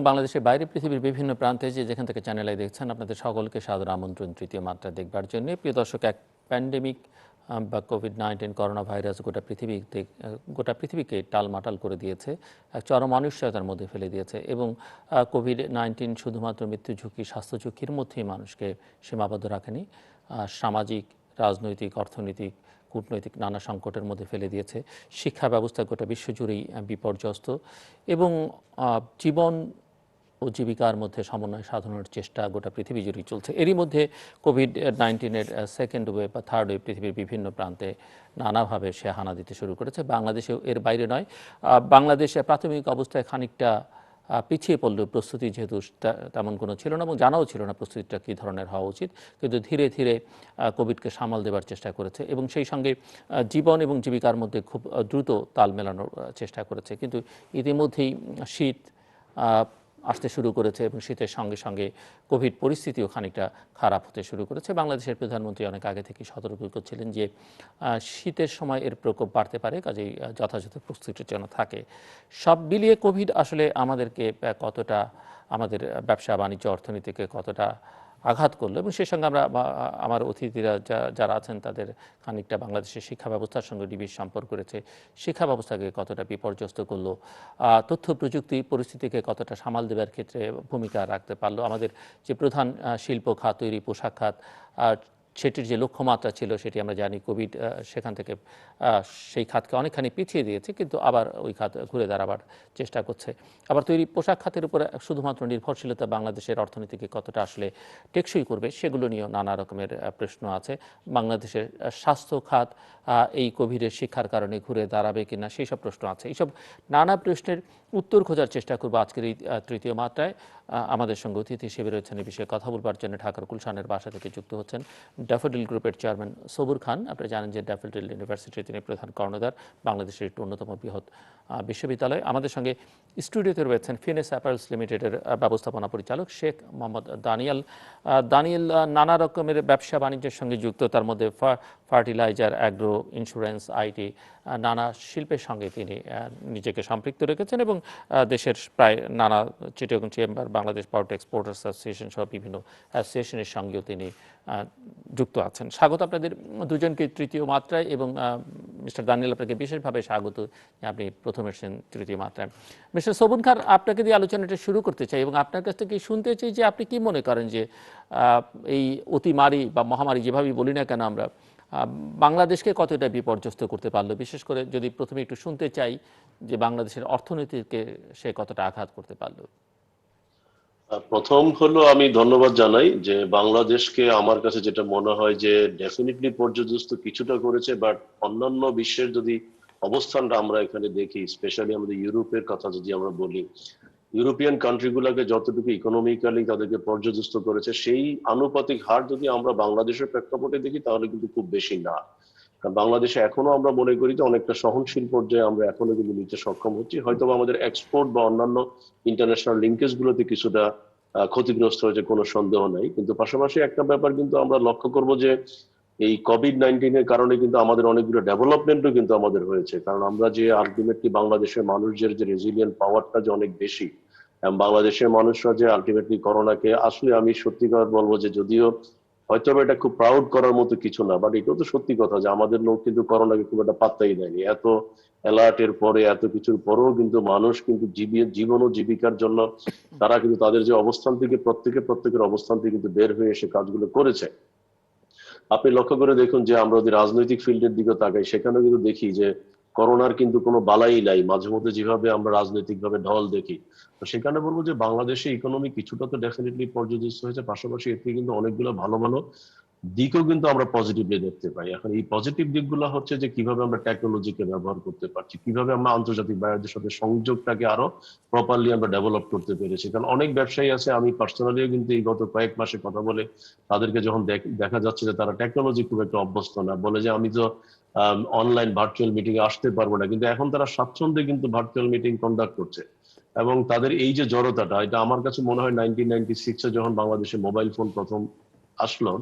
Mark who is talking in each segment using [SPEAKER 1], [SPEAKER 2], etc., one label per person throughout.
[SPEAKER 1] বাংলাদেশের বাইরে পৃথিবীর বিভিন্ন প্রান্তে যেখান থেকে চ্যানেল আই দেখছেন আপনাদের সকলকে সাদর আমন্ত্রণ তৃতীয় মাত্রা দেখবার জন্য। প্রিয় দর্শক, এক প্যান্ডেমিক বা কোভিড-19 করোনা ভাইরাস গোটা পৃথিবীকে টালমাটাল করে দিয়েছে, এক চরম অনিশ্চয়তার মধ্যে ফেলে দিয়েছে এবং কোভিড-19 শুধুমাত্র মৃত্যু ঝুঁকি, স্বাস্থ্য ঝুঁকির মধ্যেই মানুষকে সীমাবদ্ধ রাখেনি, সামাজিক, রাজনৈতিক, অর্থনৈতিক, কূটনৈতিক নানা সংকটের মধ্যে ফেলে দিয়েছে। শিক্ষা ব্যবস্থা গোটা বিশ্বজুড়েই বিপর্যস্ত এবং জীবন ও জীবিকার মধ্যে সমন্বয় সাধনের চেষ্টা গোটা পৃথিবী জুড়েই চলছে। এরই মধ্যে কোভিড-19-এর সেকেন্ড ওয়েভ বা থার্ড ওয়েভ পৃথিবীর বিভিন্ন প্রান্তে নানাভাবে সে হানা দিতে শুরু করেছে। বাংলাদেশেও এর বাইরে নয়। বাংলাদেশে প্রাথমিক অবস্থায় খানিকটা পিছিয়ে পড়লেও প্রস্তুতি যেহেতু তেমন কোনো ছিল না এবং জানাও ছিল না প্রস্তুতিটা কী ধরনের হওয়া উচিত, কিন্তু ধীরে ধীরে কোভিডকে সামাল দেবার চেষ্টা করেছে এবং সেই সঙ্গে জীবন এবং জীবিকার মধ্যে খুব দ্রুত তাল মেলানোর চেষ্টা করেছে। কিন্তু ইতিমধ্যেই শীত আসতে শুরু করেছে এবং শীতের সঙ্গে সঙ্গে কোভিড পরিস্থিতিও খানিকটা খারাপ হতে শুরু করেছে। বাংলাদেশের প্রধানমন্ত্রী অনেক আগে থেকে সতর্ক করছিলেন যে শীতের সময় এর প্রকোপ বাড়তে পারে, কাজেই যথাযথ প্রস্তুতির জন্য থাকে। সব মিলিয়ে কোভিড আসলে আমাদেরকে কতটা, আমাদের ব্যবসা বাণিজ্য অর্থনীতিকে কতটা আঘাত করলো এবং সেই সঙ্গে আমার অতিথিরা যারা আছেন তাদের খানিকটা বাংলাদেশের শিক্ষা ব্যবস্থার সঙ্গে নিবিড় সম্পর্ক করেছে, শিক্ষা ব্যবস্থাকে কতটা বিপর্যস্ত করলো, তথ্য প্রযুক্তি পরিস্থিতিকে কতটা সামাল দেওয়ার ক্ষেত্রে ভূমিকা রাখতে পারলো, আমাদের যে প্রধান শিল্প খাত তৈরি, পোশাক খাত, সেটির যে লক্ষ্যমাত্রা ছিল সেটি আমরা জানি কোভিড সেখান থেকে সেই খাতকে অনেকখানি পিছিয়ে দিয়েছে, কিন্তু আবার ওই খাত ঘুরে দাঁড়াবার চেষ্টা করছে। আবার তৈরি পোশাক খাতের উপরে শুধুমাত্র নির্ভরশীলতা বাংলাদেশের অর্থনীতিকে কতটা আসলে টেকসই করবে সেগুলো নিয়েও নানা রকমের প্রশ্ন আছে। বাংলাদেশের স্বাস্থ্য খাত এই কোভিডের শিক্ষার কারণে ঘুরে দাঁড়াবে কিনা সেই সব প্রশ্ন আছে। এইসব নানা প্রশ্নের উত্তর খোঁজার চেষ্টা করবো আজকের এই তৃতীয় মাত্রায়। আমাদের সঙ্গে অতিথি হিসেবে রয়েছেন এই বিষয়ে কথা বলবার জন্য ঢাকার গুলশানের বাসা থেকে যুক্ত হচ্ছেন ড্যাফোডিল গ্রুপের চেয়ারম্যান সবুর খান। আপনারা জানেন যে ড্যাফোডিল ইউনিভার্সিটির তিনি প্রধান কর্ণধার, বাংলাদেশের একটি অন্যতম বৃহৎ বিশ্ববিদ্যালয়। আমাদের সঙ্গে স্টুডিওতে রয়েছেন ফিনেস অ্যাপারেলস লিমিটেডের ব্যবস্থাপনা পরিচালক শেখ মোহাম্মদ দানিয়াল। নানা রকমের ব্যবসা বাণিজ্যের সঙ্গে যুক্ত, তার মধ্যে ফার্টিলাইজার, অ্যাগ্রো, ইন্স্যুরেন্স, আইটি, নানা শিল্পের সঙ্গে তিনি নিজেকে সম্পৃক্ত রেখেছেন এবং দেশের প্রায় নানা Chittagong chamber, Bangladesh powder exporters association সহ বিভিন্ন অ্যাসোসিয়েশনের সঙ্গেও তিনি যুক্ত আছেন। স্বাগত আপনাদের দুজনকে তৃতীয় মাত্রায় এবং মিস্টার দানিয়াল আপনাকে বিশেষভাবে স্বাগত, আপনি প্রথম এসেছেন তৃতীয় মাত্রায়। মিস্টার সবুর খান, আপনাকে দিয়ে আলোচনাটা শুরু করতে চাই এবং আপনার কাছ থেকে শুনতে চাই যে আপনি কি মনে করেন যে এই অতিমারি বা মহামারী যেভাবেই বলি না কেন আমরা, বাংলাদেশকে কতটা বিপর্যস্ত করতে পারলো, বিশেষ করে যদি প্রথমে একটু শুনতে চাই যে বাংলাদেশের অর্থনীতিকে সে কতটা আঘাত করতে পারলো।
[SPEAKER 2] প্রথম হলো আমি ধন্যবাদ জানাই যে বাংলাদেশকে আমার কাছে যেটা মনে হয় যে ডেফিনেটলি পর্যদস্ত কিছুটা করেছে, বাট অন্যান্য বিশ্বের যদি অবস্থানটা আমরা এখানে দেখি, স্পেশালি আমাদের ইউরোপের কথা যদি আমরা বলি, ইউরোপিয়ান কান্ট্রিগুলোকে যতটুকু ইকোনমিক্যালি তাদেরকে পর্যদস্ত করেছে সেই আনুপাতিক হার যদি আমরা বাংলাদেশের প্রেক্ষাপটে দেখি তাহলে কিন্তু খুব বেশি না। কারণ বাংলাদেশে এখনো আমরা মনে করি যে অনেকটা সহনশীল পর্যায়ে আমরা এখনো কিন্তু নিতে সক্ষম হচ্ছি, হয়তো আমাদের এক্সপোর্ট বা অন্যান্য ইন্টারন্যাশনাল লিঙ্কেজ গুলোতে কিছুটা ক্ষতিগ্রস্ত হয়েছে, কোনো সন্দেহ নাই। কিন্তু পাশাপাশি একটা ব্যাপার কিন্তু আমরা লক্ষ্য করব যে এই কোভিড-19 এর কারণে কিন্তু আমাদের অনেকগুলো ডেভেলপমেন্টও কিন্তু আমাদের হয়েছে, কারণ আমরা যে আলটিমেটলি বাংলাদেশের মানুষদের যে রেজিলিয়েন্ট পাওয়ারটা যে অনেক বেশি, বাংলাদেশের মানুষরা যে আলটিমেটলি করোনাকে, আসলে আমি সত্যিকার বলবো যে যদিও হয়তো এটা খুব প্রাউড করার মতো কিছু না, বাট এটাও তো সত্যি কথা যে আমাদের লোক কিন্তু করোনাকে খুব একটা পাত্তাই দেয়নি। এত অ্যালার্টের পরে, এত কিছুর পরেও কিন্তু মানুষ কিন্তু জীবন ও জীবিকার জন্য তারা কিন্তু তাদের যে অবস্থান থেকে প্রত্যেকের অবস্থান থেকে কিন্তু বের হয়ে এসে কাজগুলো করেছে। আপনি লক্ষ্য করে দেখুন যে আমরা যদি রাজনৈতিক ফিল্ডের দিকে তাকাই, সেখানেও কিন্তু দেখি যে করোনার কিন্তু কোনো বালাই নাই, মাঝে মধ্যে যেভাবে আমরা রাজনৈতিক ভাবে ঢল দেখি। তো সেখানে বলবো যে বাংলাদেশে ইকোনমি কিছুটা তো ডেফিনেটলি পর্যদস্ত হয়েছে, পাশাপাশি এর থেকে কিন্তু অনেকগুলো ভালো ভালো দিকও কিন্তু আমরা পজিটিভলি দেখতে পাই। এখন এই পজিটিভ দিকগুলো হচ্ছে যে কিভাবে আমরা টেকনোলজিকে ব্যবহার করতে পারছি, কিভাবে আমরা আন্তর্জাতিক বাজারের সাথে সংযোগটাকে আরো প্রপারলি আমরা ডেভেলপ করতে পেরেছি। কারণ অনেক ব্যবসায়ী আছে, আমি পার্সোনালিও কিন্তু এই গত কয়েক মাসে কথা বলে তাদেরকে যখন দেখা যাচ্ছে যে তারা টেকনোলজি খুব একটা অভ্যস্ত না, বলে যে আমি তো অনলাইন ভার্চুয়াল মিটিং এ আসতে পারবো না, কিন্তু এখন তারা স্বাচ্ছন্দ্যে কিন্তু ভার্চুয়াল মিটিং কন্ডাক্ট করছে। এবং তাদের এই যে জড়তাটা, এটা আমার কাছে মনে হয় 1996-এ যখন বাংলাদেশে মোবাইল ফোন প্রথম আসলো,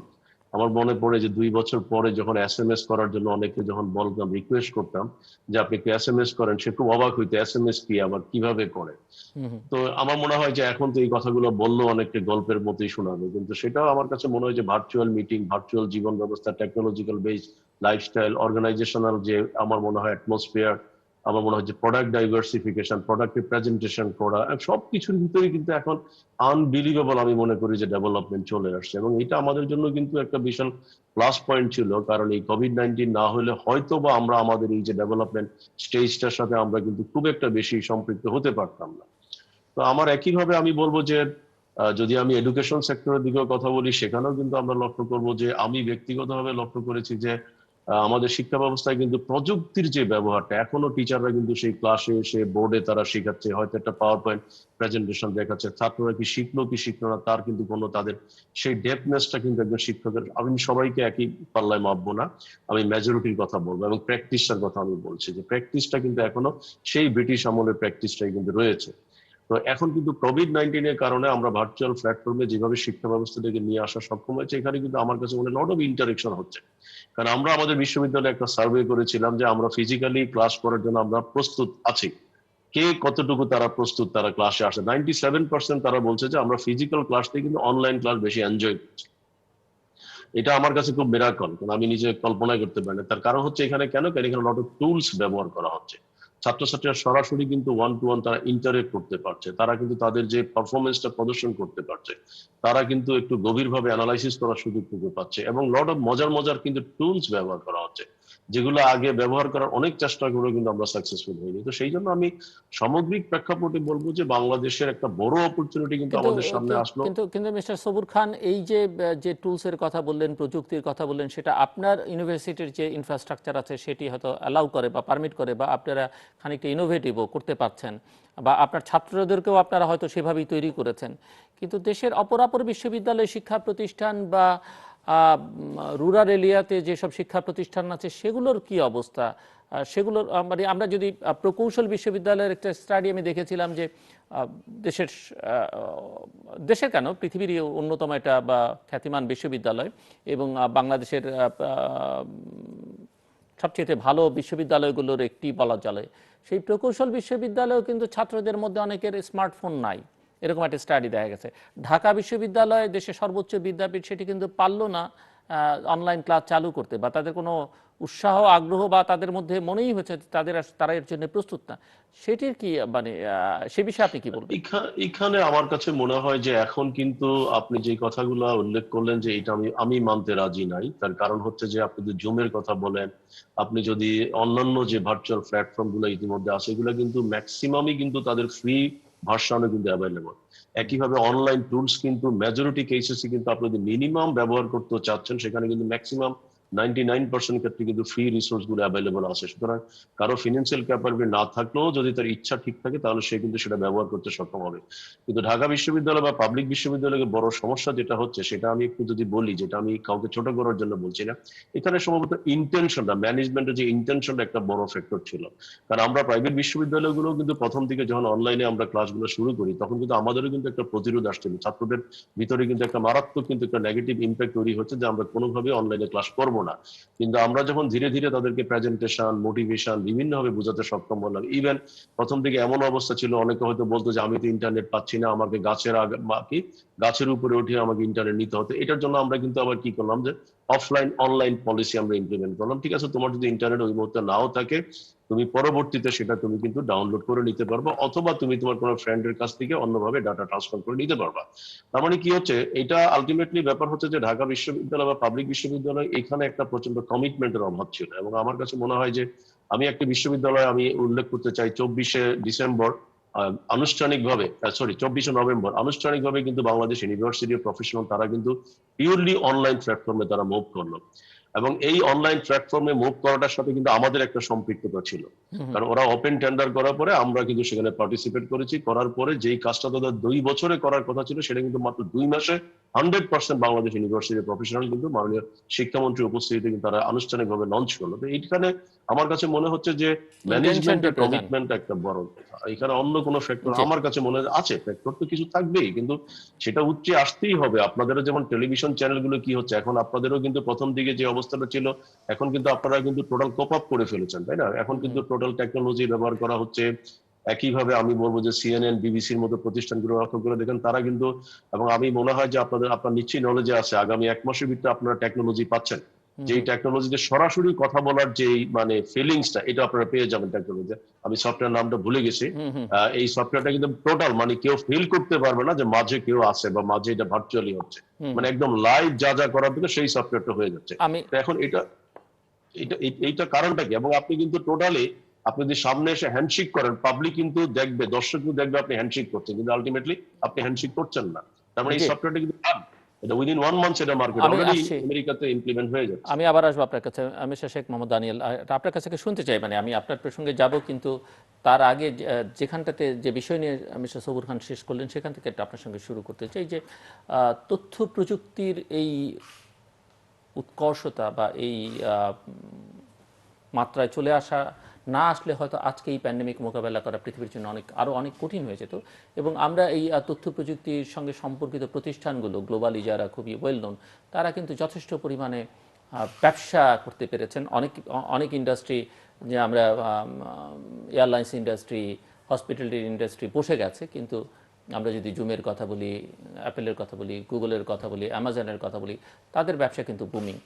[SPEAKER 2] আমার মনে পড়ে যে 2 বছর পরে যখন SMS করার জন্য অনেকে যখন বলতাম, রিকোয়েস্ট করতাম যে আপনি একটু SMS করেন, সে খুব অবাক হইতো, SMS কি, আবার কিভাবে করে।
[SPEAKER 1] হুম হুম।
[SPEAKER 2] তো আমার মনে হয় যে এখন তো এই কথাগুলো বললেও অনেকটা গল্পের মতোই শোনাবে, কিন্তু সেটাও আমার কাছে মনে হয় যে ভার্চুয়াল মিটিং, ভার্চুয়াল জীবন ব্যবস্থা, টেকনোলজিক্যাল বেস লাইফস্টাইল, অর্গানাইজেশনাল যে আমার মনে হয় অ্যাটমসফিয়ার, আমার মনে হয় যে প্রোডাক্ট ডাইভার্সিফিকেশন, প্রোডাক্টের প্রেজেন্টেশন করা, সবকিছুর ভিতরে কিন্তু এখন আনবিলিভেবল আমি মনে করি যে ডেভেলপমেন্ট চলে আসছে। এবং এটা আমাদের জন্য কিন্তু একটা বিশাল প্লাস পয়েন্ট ছিল, কারণ এই কোভিড-19 না হলে হয়তো বা আমরা আমাদের এই যে ডেভেলপমেন্ট স্টেজটার সাথে আমরা কিন্তু খুব একটা বেশি সম্পৃক্ত হতে পারতাম না। তো আমার একইভাবে আমি বলবো যে যদি আমি এডুকেশন সেক্টরের দিকেও কথা বলি, সেখানেও কিন্তু আমরা লক্ষ্য করব যে আমি ব্যক্তিগতভাবে লক্ষ্য করেছি যে আমাদের শিক্ষা ব্যবস্থায় কিন্তু প্রযুক্তির যে ব্যবহারটা, এখনো টিচাররা কিন্তু সেই ক্লাসে এসে বোর্ডে তারা শেখাচ্ছে, হয়তো একটা পাওয়ার পয়েন্ট প্রেজেন্টেশন দেখাচ্ছে, ছাত্ররা কি শিখলো কি শিখলো না তার কিন্তু কোনো তাদের সেই ডেপনেসটা কিন্তু একজন শিক্ষকের, আমি সবাইকে একই পাল্লায় মাপবো না, আমি মেজরিটির কথা বলবো, এবং প্র্যাকটিসটার কথা আমি বলছি যে প্র্যাকটিসটা কিন্তু এখনো সেই ব্রিটিশ আমলের প্র্যাকটিসটাই কিন্তু রয়েছে। তো এখন কিন্তু কোভিড-19 এর কারণে আমরা ভার্চুয়াল প্ল্যাটফর্মে যেভাবে শিক্ষা ব্যবস্থাটাকে নিয়ে আসা সক্ষম হয়েছে, এখানে কিন্তু আমার কাছে মনে হয় লট অফ ইন্টারেকশন হচ্ছে। কারণ আমরা আমাদের বিশ্ববিদ্যালয়ে একটা সার্ভে করেছিলাম যে আমরা ফিজিক্যালি ক্লাস করার জন্য আমরা প্রস্তুত আছি, কে কতটুকু তারা প্রস্তুত তারা ক্লাসে আসে। 97% তারা বলছে যে আমরা ফিজিক্যাল ক্লাস থেকে কিন্তু অনলাইন ক্লাস বেশি এনজয় করছি। এটা আমার কাছে খুব মিরাকল, কারণ আমি নিজে কল্পনাই করতে পারি না। তার কারণ হচ্ছে এখানে কেন, কারণ এখানে লট অফ টুলস ব্যবহার করা হচ্ছে। ছাত্রছাত্রীরা সরাসরি কিন্তু ওয়ান টু ওয়ান তারা ইন্টারেক্ট করতে পারছে, তারা কিন্তু তাদের যে পারফরমেন্সটা প্রদর্শন করতে পারছে, তারা কিন্তু একটু গভীরভাবে অ্যানালাইসিস করার সুযোগটুকু পাচ্ছে, এবং লট অফ মজার মজার কিন্তু টুলস ব্যবহার করা হচ্ছে, যেগুলো আগে ব্যবহার করার অনেক চেষ্টা করে কিন্তু আমরা সাকসেসফুল হইনি। তো সেই জন্য আমি সামগ্রিক প্রেক্ষাপটে বলবো যে বাংলাদেশের একটা বড় অপরচুনিটি কিন্তু
[SPEAKER 1] কিন্তু
[SPEAKER 2] আমাদের সামনে আসলো।
[SPEAKER 1] কিন্তু কিন্তু মিস্টার সবুর খান, এই যে যে টুলসের কথা বললেন, প্রযুক্তির কথা বললেন, সেটা আপনার ইউনিভার্সিটির যে ইনফ্রাস্ট্রাকচার আছে সেটি হয়তো অ্যালাউ করে বা পারমিট করে, বা আপনারা খানিকটা ইনোভেটিভও করতে পারছেন, বা আপনার ছাত্রদেরকেও আপনারা হয়তো সেভাবেই তৈরি করেছেন। কিন্তু দেশের অপরাপর বিশ্ববিদ্যালয় শিক্ষা প্রতিষ্ঠান বা রুরাল এরিয়াতে যেসব শিক্ষা প্রতিষ্ঠান আছে সেগুলোর কি অবস্থা? সেগুলোর মানে আমরা যদি প্রকৌশল বিশ্ববিদ্যালয়ের একটা স্টাডি আমি দেখেছিলাম যে দেশের দেশের কেন, পৃথিবীর অন্যতম এটা বা খ্যাতিমান বিশ্ববিদ্যালয়, এবং বাংলাদেশের সবচেয়ে ভালো বিশ্ববিদ্যালয়গুলোর একটি বলা চলে। সেই প্রকৌশল বিশ্ববিদ্যালয়েও কিন্তু ছাত্রদের মধ্যে অনেকের স্মার্টফোন নাই, এরকম একটা স্টাডি দেখা গেছে। ঢাকা বিশ্ববিদ্যালয় দেশের সর্বোচ্চ বিদ্যাপীঠ, সেটি কিন্তু পারল না অনলাইন ক্লাস চালু করতে, বা তাদের কোনো উৎসাহ আগ্রহ বা তাদের মধ্যে মনেই হয়েছে তারা এর জন্য প্রস্তুত না। সেটির কি মানে সে বিষয়ে আপনি কি বলবেন?
[SPEAKER 2] এখানে আমার কাছে মনে হয় যে এখন কিন্তু আপনি যে কথাগুলো উল্লেখ করলেন যে এটা আমি আমি মানতে রাজি নাই। তার কারণ হচ্ছে যে আপনি যদি জুমের কথা বলেন, আপনি যদি অন্যান্য যে ভার্চুয়াল প্ল্যাটফর্ম গুলো ইতিমধ্যে আছে, এগুলো কিন্তু ম্যাক্সিমামই কিন্তু তাদের ফ্রি ভার্সনে কিন্তু অ্যাভেলেবল। একইভাবে অনলাইন টুলস কিন্তু মেজরিটি কেসেসে কিন্তু আপনি যদি মিনিমাম ব্যবহার করতে চাচ্ছেন, সেখানে কিন্তু ম্যাক্সিমাম 99% ক্ষেত্রে কিন্তু ফ্রি রিসোর্স গুলো অ্যাভেলেবল আছে। সুতরাং কারো ফিনান্সিয়াল ক্যাপাবিলিটি না থাকলেও যদি তার ইচ্ছা ঠিক থাকে, তাহলে সে কিন্তু সেটা ব্যবহার করতে সক্ষম হবে। কিন্তু ঢাকা বিশ্ববিদ্যালয় বা পাবলিক বিশ্ববিদ্যালয়ের বড় সমস্যা যেটা হচ্ছে, সেটা আমি একটু যদি বলি, যেটা আমি কাউকে ছোট করার জন্য বলছি না, এখানে সম্ভবত ইন্টেনশনটা, ম্যানেজমেন্টের যে ইন্টেনশনটা একটা বড় ফ্যাক্টর ছিল। কারণ আমরা প্রাইভেট বিশ্ববিদ্যালয়গুলো কিন্তু প্রথম দিকে যখন অনলাইনে আমরা ক্লাসগুলো শুরু করি, তখন কিন্তু আমাদেরও কিন্তু একটা প্রতিরোধ আসছিল, ছাত্রদের ভিতরে কিন্তু একটা মারাত্মক কিন্তু একটা নেগেটিভ ইম্প্যাক্ট তৈরি হচ্ছে যে আমরা কোনোভাবে অনলাইনে ক্লাস করবো না। কিন্তু আমরা যখন ধীরে ধীরে তাদেরকে প্রেজেন্টেশন, মোটিভেশন বিভিন্নভাবে বোঝাতে সক্ষম হলাম, ইভেন প্রথম দিকে এমন অবস্থা ছিল, অনেকে হয়তো বলতো যে আমি তো ইন্টারনেট পাচ্ছি না, আমাকে গাছের উপরে উঠে আমাকে ইন্টারনেট নিতে হতো। এটার জন্য আমরা কিন্তু আবার কি করলাম যে অফলাইন অনলাইন পলিসি আমরা ইমপ্লিমেন্ট করলাম। ঠিক আছে, তোমার যদি ইন্টারনেট ওই মুহূর্তে নাও থাকে, তুমি পরবর্তীতে সেটা তুমি কিন্তু ডাউনলোড করে নিতে পারবা, অথবা তুমি তোমার কোনো ফ্রেন্ডের কাছ থেকে অন্যভাবে ডাটা ট্রান্সফার করে নিতে পারবা। তার মানে কি হচ্ছে, এটা আলটিমেটলি ব্যাপার হচ্ছে যে ঢাকা বিশ্ববিদ্যালয় বা পাবলিক বিশ্ববিদ্যালয়, এখানে একটা প্রচন্ড কমিটমেন্টের অভাব ছিল। এবং আমার কাছে মনে হয় যে আমি একটা বিশ্ববিদ্যালয় আমি উল্লেখ করতে চাই, 24শে আনুষ্ঠানিকভাবে, 24শে নভেম্বর আনুষ্ঠানিকভাবে কিন্তু বাংলাদেশ ইউনিভার্সিটি অফ প্রফেশনাল তারা কিন্তু পিওরলি অনলাইন প্ল্যাটফর্মে তারা মুভ করলো। এবং এই অনলাইন প্ল্যাটফর্মে মুভ করাটার সাথে কিন্তু আমাদের একটা সম্পৃক্ততা ছিল, কারণ ওরা ওপেন টেন্ডার করার পরে আমরা কিন্তু সেখানে পার্টিসিপেট করেছি। করার পরে যেই কাজটা তাদের 2 বছরে করার কথা ছিল সেটা কিন্তু মাত্র 2 মাসে 100% বাংলাদেশ ইউনিভার্সিটি প্রফেশনাল কিন্তু মাননীয় শিক্ষামন্ত্রীর উপস্থিতিতে কিন্তু তারা আনুষ্ঠানিকভাবে লঞ্চ করলো। তো এইখানে আমার কাছে মনে হচ্ছে যে
[SPEAKER 1] ইন্টেনশনটা
[SPEAKER 2] ম্যানেজমেন্টের
[SPEAKER 1] প্রধান।
[SPEAKER 2] কমিটমেন্ট একটা বড় কথা। এখানে অন্য কোনো ফ্যাক্টর
[SPEAKER 1] জি।
[SPEAKER 2] আমার কাছে মনে হয় আছে, ফ্যাক্টর তো কিছু থাকবেই, কিন্তু সেটা উঠে আসতেই হবে। আপনাদেরও যেমন টেলিভিশন চ্যানেলগুলো কি হচ্ছে এখন, আপনাদেরও কিন্তু প্রথম দিকে যে অবস্থাটা ছিল এখন কিন্তু আপনারা কিন্তু টোটাল কোপ আপ করে ফেলেছেন, তাই না? এখন কিন্তু টোটাল টেকনোলজি ব্যবহার করা হচ্ছে। একইভাবে আমি বলবো যে সিএনএন, বিবিসির মতো প্রতিষ্ঠানগুলো লক্ষ্য করে দেখেন, তারা কিন্তু, এবং আমি মনে হয় যে আপনার নিশ্চয়ই নলেজে আছে, আগামী 1 মাসের ভিতরে আপনারা টেকনোলজি পাচ্ছেন, যেই টেকনোলজিতে সরাসরি কথা বলার যে মানে ফিলিংসটা, এটা আপনারা পেয়ে যাবেন টেকনোলজি। আমি সফটওয়্যার নামটা ভুলে গেছি। এই সফটওয়্যারটা কিন্তু টোটাল মানে কেউ ফিল করতে পারবে না যে মাঝে কেউ আছে বা মাঝে এটা ভার্চুয়ালি হচ্ছে, মানে একদম লাইভ যা যা করার জন্য সেই সফটওয়্যারটা হয়ে যাচ্ছে।
[SPEAKER 1] আমি
[SPEAKER 2] তো এখন এটা এটা এইটা কারণটা কি? এবং আপনি কিন্তু টোটালি, আপনি যদি সামনে এসে হ্যান্ডশেক করেন, পাবলিক কিন্তু দেখবে, দর্শক কিন্তু দেখবে আপনি হ্যান্ডশেক করছেন, কিন্তু আলটিমেটলি আপনি হ্যান্ডশেক করছেন না। তার মানে এই
[SPEAKER 1] জি,
[SPEAKER 2] সফটওয়্যারটা কিন্তু এটা উইদিন 1 মান্থ এটা মার্কেট
[SPEAKER 1] আমি
[SPEAKER 2] অলরেডি
[SPEAKER 1] আসছি।
[SPEAKER 2] আমেরিকাতে ইমপ্লিমেন্ট হয়ে যাচ্ছে।
[SPEAKER 1] আমি আবার আসবো আপনার কাছে, মিস্টার শেখ মোহাম্মদ দানিয়েল। আপনার কাছে কি শুনতে চাই, মানে আমি আপনার প্রসঙ্গে যাব, কিন্তু তার আগে যেখানটাতে যে বিষয় নিয়ে মিস্টার সবুর খান শেষ করলেন সেখান থেকে একটা আপনার সঙ্গে শুরু করতে চাই যে তথ্য প্রযুক্তির এই উৎকর্ষতা বা এই মাত্রায় চলে আসা না আসলে হয়তো আজকে এই প্যান্ডেমিক মোকাবেলা করা পৃথিবীর জন্য আরও অনেক কঠিন হয়ে যেত। এবং আমরা এই তথ্য প্রযুক্তির সঙ্গে সম্পর্কিত প্রতিষ্ঠানগুলো গ্লোবালি যারা খুবই ওয়েল নোন, তারা কিন্তু যথেষ্ট পরিমাণে ব্যবসা করতে পেরেছেন। অনেক অনেক ইন্ডাস্ট্রি, যে আমরা এয়ারলাইন্স ইন্ডাস্ট্রি, হসপিটালিটি ইন্ডাস্ট্রি বসে গেছে, কিন্তু আমরা যদি জুমের কথা বলি, অ্যাপেলের কথা বলি, গুগলের কথা বলি, অ্যামাজনের কথা বলি, তাদের ব্যবসা কিন্তু বুমিং।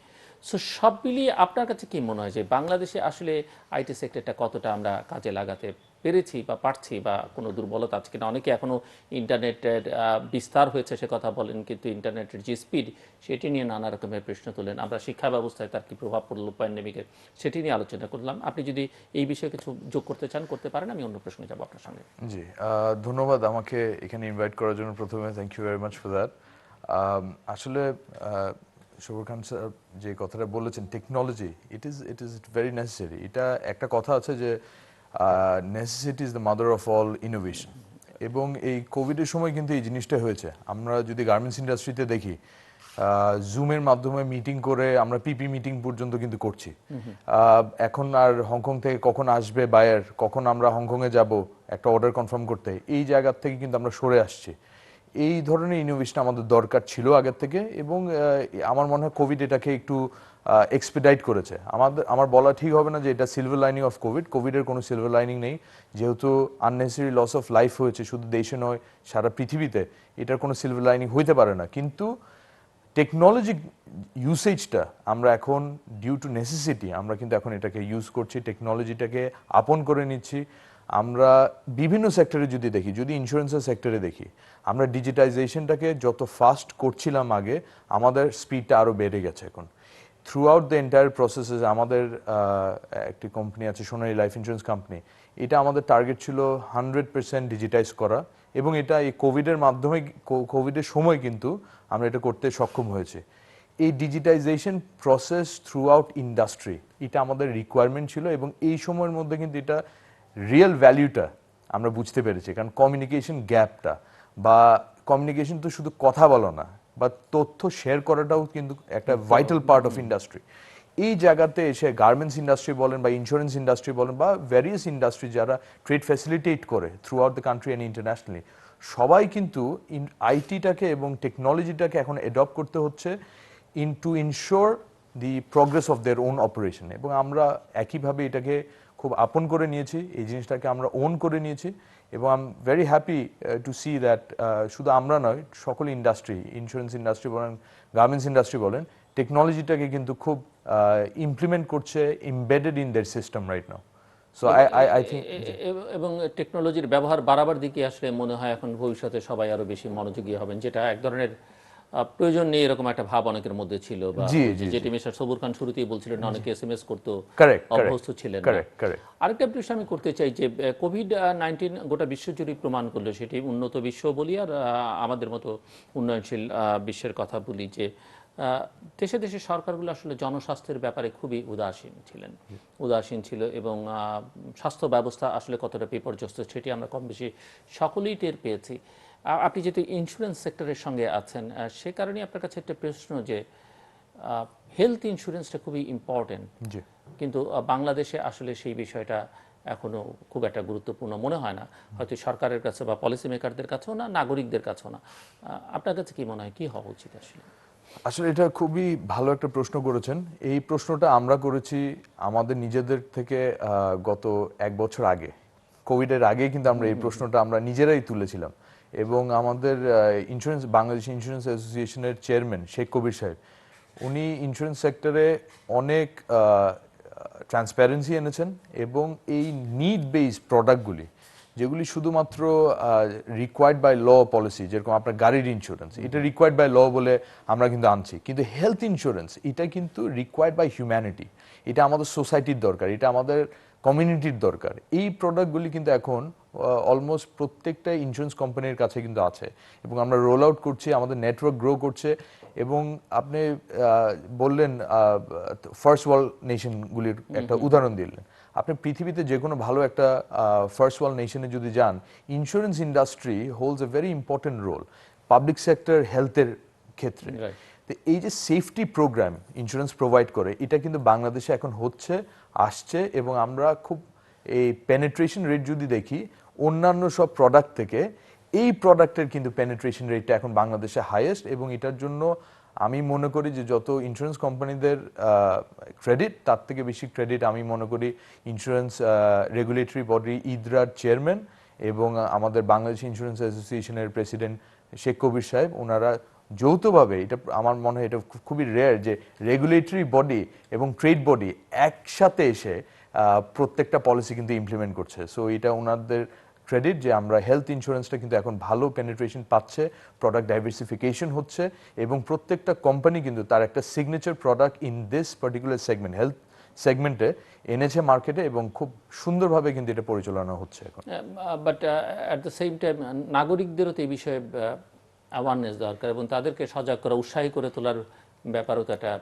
[SPEAKER 1] সো সব মিলিয়ে আপনার কাছে কি মনে হয় যে বাংলাদেশে আসলে আইটি সেক্টরটা কতটা আমরা কাজে লাগাতে পেরেছি বা পারছি, বা কোনো দুর্বলতা আছে কিনা? অনেকে এখনও ইন্টারনেটের বিস্তার হয়েছে সে কথা বলেন, কিন্তু ইন্টারনেটের যে স্পিড সেটি নিয়ে নানা রকমের প্রশ্ন তোলেন। আমরা শিক্ষা ব্যবস্থায় তার কী প্রভাব পড়লো প্যান্ডেমিকের, সেটি নিয়ে আলোচনা করলাম। আপনি যদি এই বিষয়ে কিছু যোগ করতে চান করতে পারেন, আমি অন্য প্রশ্নে যাব আপনার সঙ্গে।
[SPEAKER 3] জি, ধন্যবাদ আমাকে এখানে ইনভাইট করার জন্য। প্রথমে thank you very much for that. আসলে শবুর খান স্যার যে কথাটা বলেছেন, technology it is very necessary. এটা একটা কথা আছে যে necessity is the mother of all innovation, এবং এই কোভিডের সময় কিন্তু এই জিনিসটা হয়েছে। আমরা যদি গার্মেন্টস ইন্ডাস্ট্রিতে দেখি, জুমের মাধ্যমে মিটিং করে আমরা পিপি মিটিং পর্যন্ত কিন্তু করছি। এখন আর হংকং থেকে কখন আসবে বায়ার, কখন আমরা হংকংয়ে যাব একটা অর্ডার কনফার্ম করতে, এই জায়গার থেকে কিন্তু আমরা সরে আসছি। এই ধরনের ইনোভেশন আমাদের দরকার ছিল আগের থেকে, এবং আমার মনে হয় কোভিড এটাকে একটু এক্সপিডাইট করেছে। আমার বলা ঠিক হবে না যে এটা সিলভার লাইনিং অফ কোভিডের কোনো সিলভার লাইনিং নেই, যেহেতু আননেসেসারি লস অফ লাইফ হয়েছে শুধু দেশে নয় সারা পৃথিবীতে, এটার কোনো সিলভার লাইনিং হইতে পারে না। কিন্তু টেকনোলজি ইউসেজটা আমরা এখন ডিউ টু নেসেসিটি আমরা কিন্তু এখন এটাকে ইউজ করছি, টেকনোলজিটাকে আপন করে নিচ্ছি। আমরা বিভিন্ন সেক্টরে যদি দেখি, যদি ইন্স্যুরেন্সের সেক্টরে দেখি, আমরা ডিজিটাইজেশনটাকে যত ফাস্ট করছিলাম আগে, আমাদের স্পিডটা আরও বেড়ে গেছে এখন। থ্রু আউট দ্য এন্টায়ার প্রসেসে আমাদের একটি কোম্পানি আছে সোনালী লাইফ ইন্স্যুরেন্স কোম্পানি, এটা আমাদের টার্গেট ছিল 100% ডিজিটাইজ করা, এবং এটা এই কোভিডের মাধ্যমে, কোভিডের সময় কিন্তু আমরা এটা করতে সক্ষম হয়েছি। এই digitisation process through out industry, এটা আমাদের রিকোয়ারমেন্ট ছিল, এবং এই সময়ের মধ্যে কিন্তু এটা রিয়েল ভ্যালিউটা আমরা বুঝতে পেরেছি। কারণ কমিউনিকেশন গ্যাপটা, বা কমিউনিকেশন তো শুধু কথা বলা না, বা তথ্য শেয়ার করাটাও কিন্তু একটা ভাইটাল পার্ট অফ ইন্ডাস্ট্রি। এই জায়গাতে এসে গার্মেন্টস ইন্ডাস্ট্রি বলেন বা ইন্স্যুরেন্স ইন্ডাস্ট্রি বলেন বা ভ্যারিয়াস ইন্ডাস্ট্রি যারা ট্রেড ফ্যাসিলিটেট করে throughout the country and internationally, সবাই কিন্তু আইটিটাকে এবং টেকনোলজিটাকে এখন অ্যাডপ্ট করতে হচ্ছে to ensure the progress of their own operation. এবং আমরা একইভাবে এটাকে খুব আপন করে নিয়েছি, এই জিনিসটাকে আমরা ওন করে নিয়েছি, এবং I am very happy to see that শুধু আমরা নয়, সকল ইন্ডাস্ট্রি, ইন্স্যুরেন্স ইন্ডাস্ট্রি বলেন, গার্মেন্টস ইন্ডাস্ট্রি বলেন, টেকনোলজিটাকে কিন্তু খুব ইমপ্লিমেন্ট করছে, embedded in their system right now. So I think,
[SPEAKER 1] এবং টেকনোলজির ব্যবহার বাড়াবার দিকে আসলে মনে হয় এখন ভবিষ্যতে সবাই আরো বেশি মনোযোগী হবেন, যেটা এক ধরনের প্রয়োজন নেই এরকম একটা ভাব অনেকের মধ্যে ছিল, বা
[SPEAKER 3] জি,
[SPEAKER 1] ওই যে
[SPEAKER 3] জি,
[SPEAKER 1] যেটি মিস্টার সবুর খান শুরুতেই বলছিলেন, অনেকে এসএমএস করতো,
[SPEAKER 3] কারেক্ট
[SPEAKER 1] অভ্যস্ত ছিলেন না।
[SPEAKER 3] কারেক্ট কারেক্ট
[SPEAKER 1] আরেকটা বিষয় আমি করতে চাই যে কোভিড-19 গোটা বিশ্বজুড়ে প্রমাণ করলো, সেটি উন্নত বিশ্ব বলি আর আমাদের মতো উন্নয়নশীল বিশ্বের কথা বলি, যে দেশে দেশে সরকারগুলো আসলে জনস্বাস্থ্যের ব্যাপারে খুবই উদাসীন ছিল এবং স্বাস্থ্য ব্যবস্থা আসলে কতটা বিপর্যস্ত সেটি আমরা কম বেশি সকলেই টের পেয়েছি। আপনি যেহেতু ইন্স্যুরেন্স সেক্টরের সঙ্গে আছেন, সে কারণেই আপনার কাছে একটা প্রশ্ন যে হেলথ ইন্স্যুরেন্সটা খুবই ইম্পর্টেন্ট,
[SPEAKER 3] জি
[SPEAKER 1] কিন্তু বাংলাদেশে আসলে সেই বিষয়টা এখনো খুব একটা গুরুত্বপূর্ণ মনে হয় না, হয়তো সরকারের কাছে বা পলিসি মেকারদের কাছেও না, নাগরিকদের কাছেও না। আপনার কাছে কি মনে হয়, কি হওয়া উচিত আসলে?
[SPEAKER 3] আসলে এটা খুবই ভালো একটা প্রশ্ন করেছেন। এই প্রশ্নটা আমরা করেছি আমাদের নিজেদের থেকে গত 1 বছর আগে, কোভিডের আগে কিন্তু আমরা এই প্রশ্নটা আমরা নিজেরাই তুলেছিলাম। এবং আমাদের বাংলাদেশ ইন্স্যুরেন্স অ্যাসোসিয়েশনের চেয়ারম্যান শেখ কবির সাহেব, উনি ইন্স্যুরেন্স সেক্টরে অনেক ট্রান্সপারেন্সি এনেছেন এবং এই নিড বেসড প্রোডাক্টগুলি যেগুলি শুধুমাত্র রিকোয়ার্ড বাই ল পলিসি, যেরকম আপনার গাড়ির ইন্স্যুরেন্স, এটা রিকোয়ার্ড বাই ল বলে আমরা কিন্তু আনছি, কিন্তু হেলথ ইন্স্যুরেন্স এটা কিন্তু রিকোয়ার্ড বাই হিউম্যানিটি, এটা আমাদের সোসাইটির দরকার, এটা আমাদের কমিউনিটির দরকার। এই প্রোডাক্টগুলি কিন্তু এখন অলমোস্ট প্রত্যেকটা ইন্স্যুরেন্স কোম্পানির কাছে কিন্তু আছে এবং আমরা রোল আউট করছি, আমাদের নেটওয়ার্ক গ্রো করছে। এবং আপনি বললেন ফার্স্ট ওয়ার্ল্ড নেশনগুলির একটা উদাহরণ দিলেন, আপনি পৃথিবীতে যে কোনো ভালো একটা ফার্স্ট ওয়ার্ল্ড নেশনে যদি যান, insurance industry holds a very important role public sector হেলথের ক্ষেত্রে। তো এই যে সেফটি প্রোগ্রাম ইন্স্যুরেন্স প্রোভাইড করে, এটা কিন্তু বাংলাদেশে এখন আসছে এবং আমরা খুব এই পেনিট্রেশন রেট যদি দেখি অন্যান্য সব প্রোডাক্ট থেকে, এই প্রোডাক্টের কিন্তু পেনিট্রেশন রেটটা এখন বাংলাদেশে হাইয়েস্ট। এবং এটার জন্য আমি মনে করি যে যত ইন্স্যুরেন্স কোম্পানিদের ক্রেডিট, তার থেকে বেশি ক্রেডিট আমি মনে করি ইন্স্যুরেন্স রেগুলেটরি বডি ইদরার চেয়ারম্যান এবং আমাদের বাংলাদেশ ইন্স্যুরেন্স অ্যাসোসিয়েশনের প্রেসিডেন্ট শেখ কবির সাহেব, ওনারা যৌথভাবে, এটা আমার মনে হয় এটা খুবই রেয়ার যে রেগুলেটরি বডি এবং ট্রেড বডি একসাথে এসে প্রত্যেকটা পলিসি কিন্তু ইমপ্লিমেন্ট করছে। সো এটা ওনাদের ক্রেডিট যে আমরা হেলথ ইন্স্যুরেন্সটা কিন্তু এখন ভালো পেনিট্রেশন পাচ্ছে, প্রোডাক্ট ডাইভার্সিফিকেশন হচ্ছে এবং প্রত্যেকটা কোম্পানি কিন্তু তার একটা signature product in this particular segment, health সেগমেন্টে এনেছে মার্কেটে এবং খুব সুন্দরভাবে কিন্তু এটা পরিচালনা হচ্ছে এখন।
[SPEAKER 1] But at the same time নাগরিকদেরও তো এই বিষয়ে অ্যাওয়ারনেস দরকার এবং তাদেরকে সজাগ করা, উৎসাহী করে তোলার ব্যাপারও তো একটা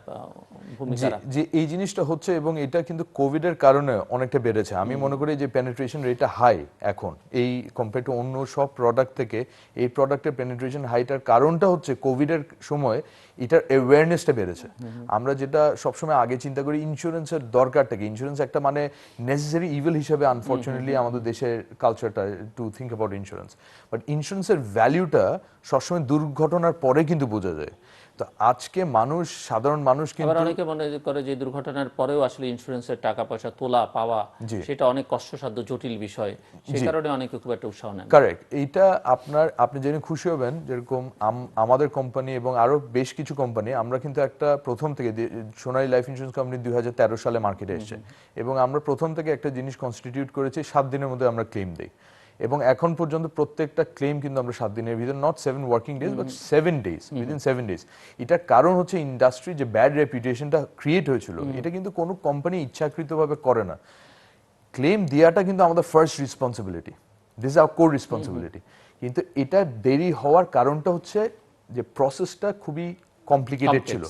[SPEAKER 1] ভূমিকা রাখে।
[SPEAKER 3] যে এই জিনিসটা হচ্ছে এবং এটা কিন্তু কোভিডের কারণে অনেকটা বেড়েছে। আমি মনে করি যে পেনিট্রেশন রেটটা হাই এখন এই কম্পেয়ার টু অন্য সব প্রোডাক্ট থেকে, এই প্রোডাক্টের পেনিট্রেশন হাইটার কারণটা হচ্ছে কোভিডের সময় এটার অ্যাওয়ারনেসটা বেড়েছে। আমরা যেটা সবসময় আগে চিন্তা করি ইন্স্যুরেন্সের দরকারটাকে, ইন্স্যুরেন্স একটা মানে নেসেসারি ইভিল হিসেবে আনফরচুনেটলি আমাদের দেশের কালচারটা to think about insurance, but ইন্স্যুরেন্সের ভ্যালুটা সবসময় দুর্ঘটনার পরে কিন্তু বোঝা যায়। তো আজকে সাধারণ মানুষ কিন্তু,
[SPEAKER 1] আবার অনেকে মনে করে যে দুর্ঘটনার পরেও আসলে ইন্স্যুরেন্সের টাকা পয়সা তোলা পাওয়া সেটা অনেক কষ্টসাধ্য জটিল বিষয়, সেই কারণে অনেকে খুব একটা উৎসাহ নেন।
[SPEAKER 3] কারেক্ট। এইটা আপনি জেনে খুশি হবেন, যেরকম আমাদের কোম্পানি এবং আরো বেশ কিছু কোম্পানি, আমরা কিন্তু একটা প্রথম থেকে সোনালী লাইফ ইন্স্যুরেন্স কোম্পানি 2013 সালে মার্কেটে এসেছে এবং আমরা প্রথম থেকে একটা জিনিস কনস্টিটিউট করেছি 7 দিনের মধ্যে আমরা ক্লেম দেই এবং এখন পর্যন্ত প্রত্যেকটা ক্লেম কিন্তু আমরা 7 দিনের ভিতর, not 7 working days but 7 days, within 7 days. এটার কারণ হচ্ছে ইন্ডাস্ট্রি যে ব্যাড রেপুটেশনটা ক্রিয়েট হয়েছিল, এটা কিন্তু কোনো কোম্পানি ইচ্ছাকৃতভাবে করে না। ক্লেম দেওয়াটা কিন্তু আমাদের first responsibility, this is our core responsibility. কিন্তু এটা দেরি হওয়ার কারণটা হচ্ছে যে প্রসেসটা খুবই কমপ্লিকেটেড ছিল।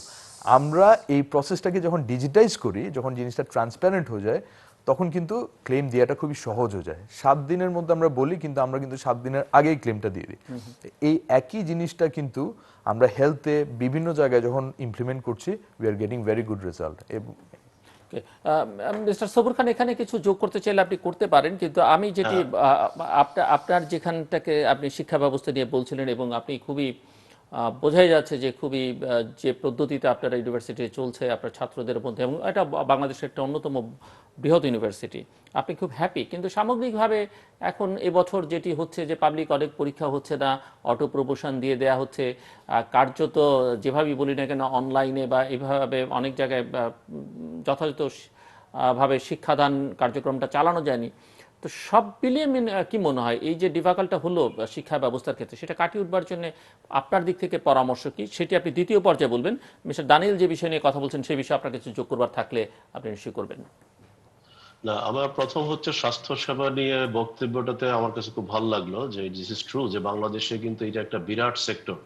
[SPEAKER 3] আমরা এই প্রসেসটাকে যখন ডিজিটাইজ করি, যখন জিনিসটা ট্রান্সপারেন্ট হয়ে যায়, তখন কিন্তু ক্লেম দেওয়াটা খুবই সহজ হয়ে যায়। 7 দিনের মধ্যে আমরা বলি, কিন্তু আমরা কিন্তু 7 দিনের আগেই ক্লেমটা দিয়ে দিই। এই একই জিনিসটা কিন্তু আমরা হেলথে বিভিন্ন জায়গায় যখন ইমপ্লিমেন্ট করছি, we are getting very good result.
[SPEAKER 1] Mister Sabur Khan, এখানে কিছু যোগ করতে চাইলে আপনি করতে পারেন, কিন্তু আমি যেটি আপনার যেখানটাকে আপনি শিক্ষা ব্যবস্থা নিয়ে বলছিলেন এবং আপনি খুবই বোঝাই যাচ্ছে যে খুবই যে পদ্ধতিতে আপনার ইউনিভার্সিটি চলছে আপনার ছাত্রদের মধ্যে, এবং এটা বাংলাদেশের একটা অন্যতম বৃহৎ ইউনিভার্সিটি, আপনি খুব হ্যাপি। কিন্তু সামগ্রিকভাবে এখন এবছর যেটি হচ্ছে যে পাবলিক অনেক পরীক্ষা হচ্ছে না, অটো প্রমোশন দিয়ে দেয়া হচ্ছে, কার্যত যেভাবেই বলি না কেন অনলাইনে বা এভাবে অনেক জায়গায় যথাযথ ভাবে শিক্ষাদান কার্যক্রমটা চালানো যায়নি। তো সব মিলিয়ে কি মনে হয় এই যে ডিফাকাল্টটা হলো শিক্ষা ব্যবস্থার ক্ষেত্রে, সেটা কাটিয়ে উঠবার জন্য আপনার দিক থেকে পরামর্শ কি, সেটি আপনি দ্বিতীয় পর্যায়ে বলবেন। মিস্টার দানিয়েল যে বিষয় নিয়ে কথা বলছেন সেই বিষয়ে আপনার কিছু যোগ করবার থাকলে আপনি নিশ্চয়ই করবেন।
[SPEAKER 2] না, আমার প্রথম হচ্ছে স্বাস্থ্য সেবা নিয়ে বক্তব্যটাতে আমার কাছে খুব ভালো লাগলো যে দিস ইজ ট্রু, যে বাংলাদেশে কিন্তু এটা একটা বিরাট সেক্টর।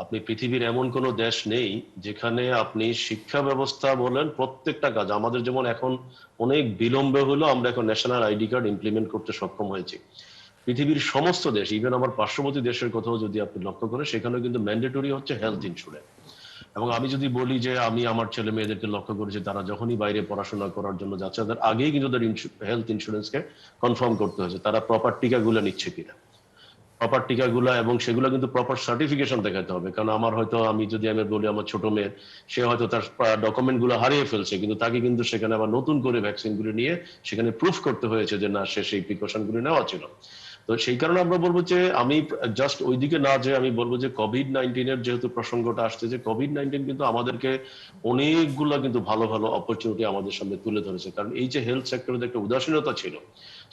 [SPEAKER 2] আপনি পৃথিবীর এমন কোনো দেশ নেই যেখানে আপনি শিক্ষা ব্যবস্থা বলেন, প্রত্যেকটা কাজ আমাদের যেমন এখন অনেক বিলম্বে হলো আমরা এখন ন্যাশনাল আইডি কার্ড ইমপ্লিমেন্ট করতে সক্ষম হয়েছি। পৃথিবীর সমস্ত দেশ, ইভেন আমার পার্শ্ববর্তী দেশের কথাও যদি আপনি লক্ষ্য করেন, সেখানেও কিন্তু ম্যান্ডেটরি হচ্ছে হেলথ ইন্স্যুরেন্স। এবং আমি যদি বলি যে আমি আমার ছেলে মেয়েদেরকে লক্ষ্য করেছি, তারা যখনই বাইরে পড়াশোনা করার জন্য যাচ্ছে তাদের আগেই কিন্তু তাদের হেলথ ইন্স্যুরেন্সকে কনফার্ম করতে হয়েছে তারা প্রপার টিকাগুলো নিচ্ছে কিনা, প্রপার টিকাগুলা, এবং সেগুলো কিন্তু প্রপার সার্টিফিকেশন দেখাতে হবে। কারণ আমার হয়তো আমি যদি আমি বলি আমার ছোট মেয়ের, সে হয়তো তার ডকুমেন্ট গুলো হারিয়ে ফেলছে, কিন্তু তাকে কিন্তু সেখানে আবার নতুন করে ভ্যাকসিন গুলো নিয়ে সেখানে প্রুফ করতে হয়েছে যে না, সে সেই প্রিকশন গুলো নেওয়া ছিল। তো সেই কারণে আমরা বলবো যে আমি জাস্ট ওইদিকে না, যে আমি বলবো যে কোভিড-19 যেহেতু প্রসঙ্গটা আসছে, যে কোভিড-19 কিন্তু আমাদেরকে অনেকগুলো কিন্তু ভালো ভালো অপরচুনিটি আমাদের সামনে তুলে ধরেছে। কারণ এই যে হেলথ সেক্টরে একটা উদাসীনতা ছিল,